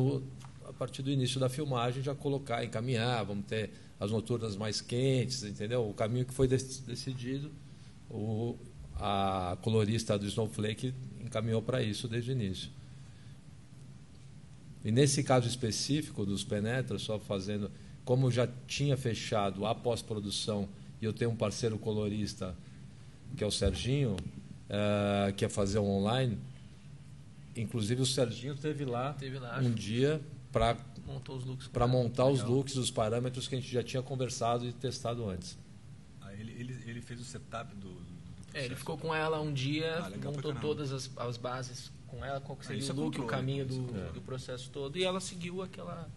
a partir do início da filmagem, já encaminhar, vamos ter as noturnas mais quentes, entendeu? O caminho que foi decidido, a colorista do Snowflake encaminhou para isso desde o início. E nesse caso específico dos Penetra, só fazendo, como já tinha fechado a pós-produção e eu tenho um parceiro colorista, que é o Serginho, que ia fazer um online, inclusive o Serginho teve lá um dia para montar os looks, os parâmetros que a gente já tinha conversado e testado antes. Ele fez o setup do processo. Ele ficou com ela um dia, montou todas as bases com ela, qual que seria o look, o caminho do processo todo, e ela seguiu aquela...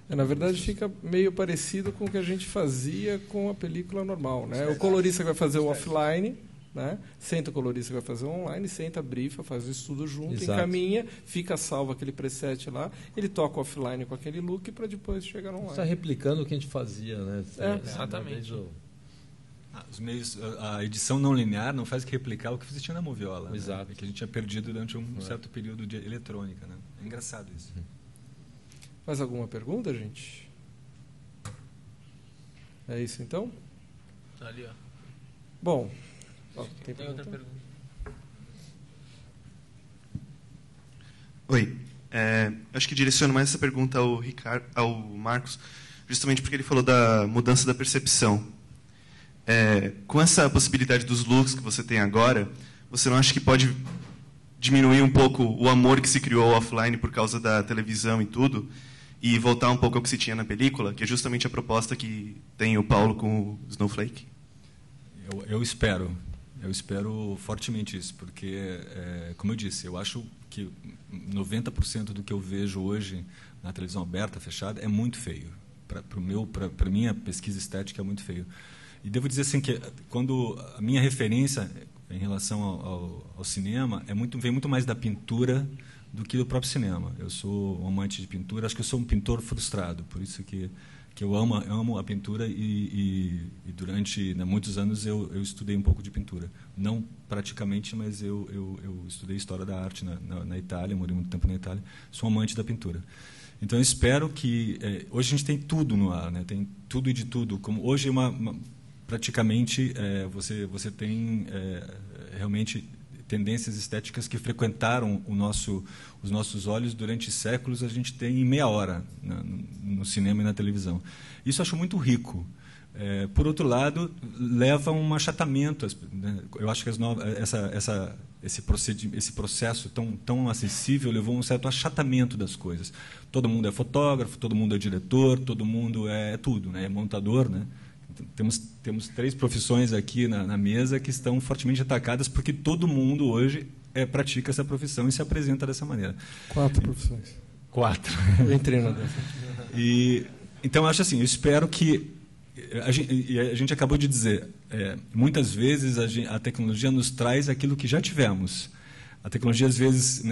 Na verdade, fica meio parecido com o que a gente fazia com a película normal, né? O colorista vai fazer o offline, né? Senta o colorista que vai fazer o online, senta, brifa, faz o estudo junto, exato, encaminha, fica salvo aquele preset lá, ele toca o offline com aquele look para depois chegar no online. Está replicando o que a gente fazia, né? Exatamente. Os meios, a edição não linear não faz que replicar o que você tinha na Moviola, exato, né? Que a gente tinha perdido durante um certo período de eletrônica, né? É engraçado isso. Mais alguma pergunta, gente? É isso, então? Tá ali, ó. Bom, Tem outra pergunta. Oi. Acho que direciono mais essa pergunta ao Marcos, justamente porque ele falou da mudança da percepção. Com essa possibilidade dos looks que você tem agora, você não acha que pode diminuir um pouco o amor que se criou ao offline por causa da televisão e tudo, e voltar um pouco ao que se tinha na película, que é justamente a proposta que tem o Paulo com o Snowflake? Eu espero fortemente isso, porque, como eu disse, eu acho que 90% do que eu vejo hoje na televisão aberta, fechada, é muito feio. Para a minha pesquisa estética é muito feio. E devo dizer assim que quando a minha referência em relação ao cinema vem muito mais da pintura do que do próprio cinema. Eu sou um amante de pintura, acho que eu sou um pintor frustrado, por isso que eu amo a pintura e durante muitos anos eu estudei um pouco de pintura. Não praticamente, mas eu estudei História da Arte na Itália, morei muito tempo na Itália, sou um amante da pintura. Então eu espero que... hoje a gente tem tudo no ar, né? Tem tudo e de tudo. Como hoje praticamente você tem realmente tendências estéticas que frequentaram os nossos olhos durante séculos, a gente tem em meia hora no cinema e na televisão. Isso eu acho muito rico. Por outro lado, leva a um achatamento. Né? Eu acho que esse processo tão acessível levou a um certo achatamento das coisas. Todo mundo é fotógrafo, todo mundo é diretor, todo mundo é tudo, né? É montador, né? Temos 3 profissões aqui na mesa que estão fortemente atacadas porque todo mundo hoje pratica essa profissão e se apresenta dessa maneira. 4 profissões. 4. Eu entrei na dessa. Então, eu acho assim, eu espero que... A gente acabou de dizer, muitas vezes a tecnologia nos traz aquilo que já tivemos. A tecnologia, às vezes,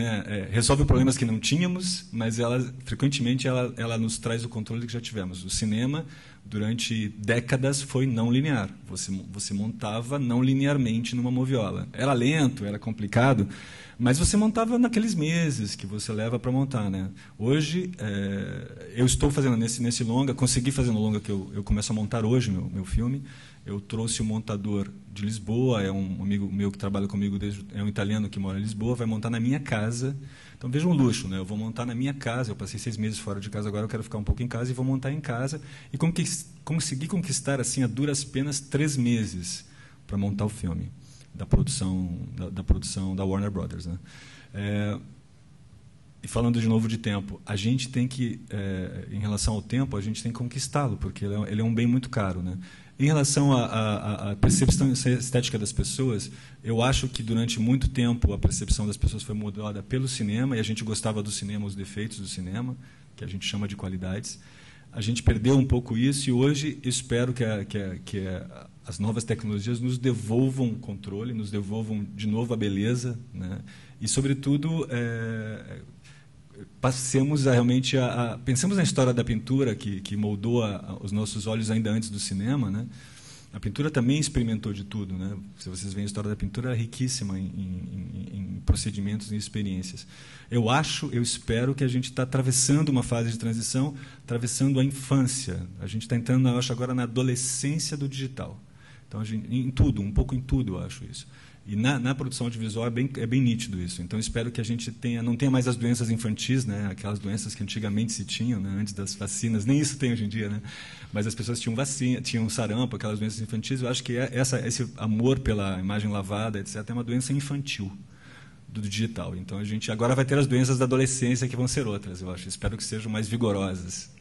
resolve problemas que não tínhamos, mas frequentemente ela nos traz o controle que já tivemos. O cinema, durante décadas, foi não linear. Você montava não linearmente numa moviola. Era lento, era complicado, mas você montava naqueles meses que você leva para montar, né? Hoje, eu estou fazendo nesse longa, consegui fazer no longa que eu começo a montar hoje meu filme. Eu trouxe o montador de Lisboa, é um amigo meu que trabalha comigo, é um italiano que mora em Lisboa, vai montar na minha casa. Então, veja um luxo, né? Eu vou montar na minha casa, eu passei 6 meses fora de casa, agora eu quero ficar um pouco em casa e vou montar em casa. E consegui conquistar, assim, a duras penas, 3 meses para montar o filme da produção da Warner Brothers, né? E falando de novo de tempo, a gente tem que, em relação ao tempo, a gente tem que conquistá-lo, porque ele é um bem muito caro, né? Em relação à percepção estética das pessoas, eu acho que durante muito tempo a percepção das pessoas foi mudada pelo cinema, e a gente gostava do cinema, os defeitos do cinema, que a gente chama de qualidades. A gente perdeu um pouco isso e hoje espero que as novas tecnologias nos devolvam o controle, nos devolvam de novo a beleza, né? E, sobretudo, passemos realmente pensemos na história da pintura que moldou os nossos olhos ainda antes do cinema, né? A pintura também experimentou de tudo, né? Se vocês veem a história da pintura, é riquíssima em procedimentos e experiências. Eu espero que a gente está atravessando uma fase de transição, atravessando a infância. A gente está entrando, eu acho, agora na adolescência do digital. Então, em tudo, um pouco em tudo, eu acho isso. E na produção audiovisual é bem nítido isso. Então, espero que a gente não tenha mais as doenças infantis, né? Aquelas doenças que antigamente se tinham, né? Antes das vacinas. Nem isso tem hoje em dia, né? Mas as pessoas tinham vacina, tinham sarampo, aquelas doenças infantis. Eu acho que esse amor pela imagem lavada, etc., é uma doença infantil do digital. Então, a gente agora vai ter as doenças da adolescência que vão ser outras, eu acho. Espero que sejam mais vigorosas.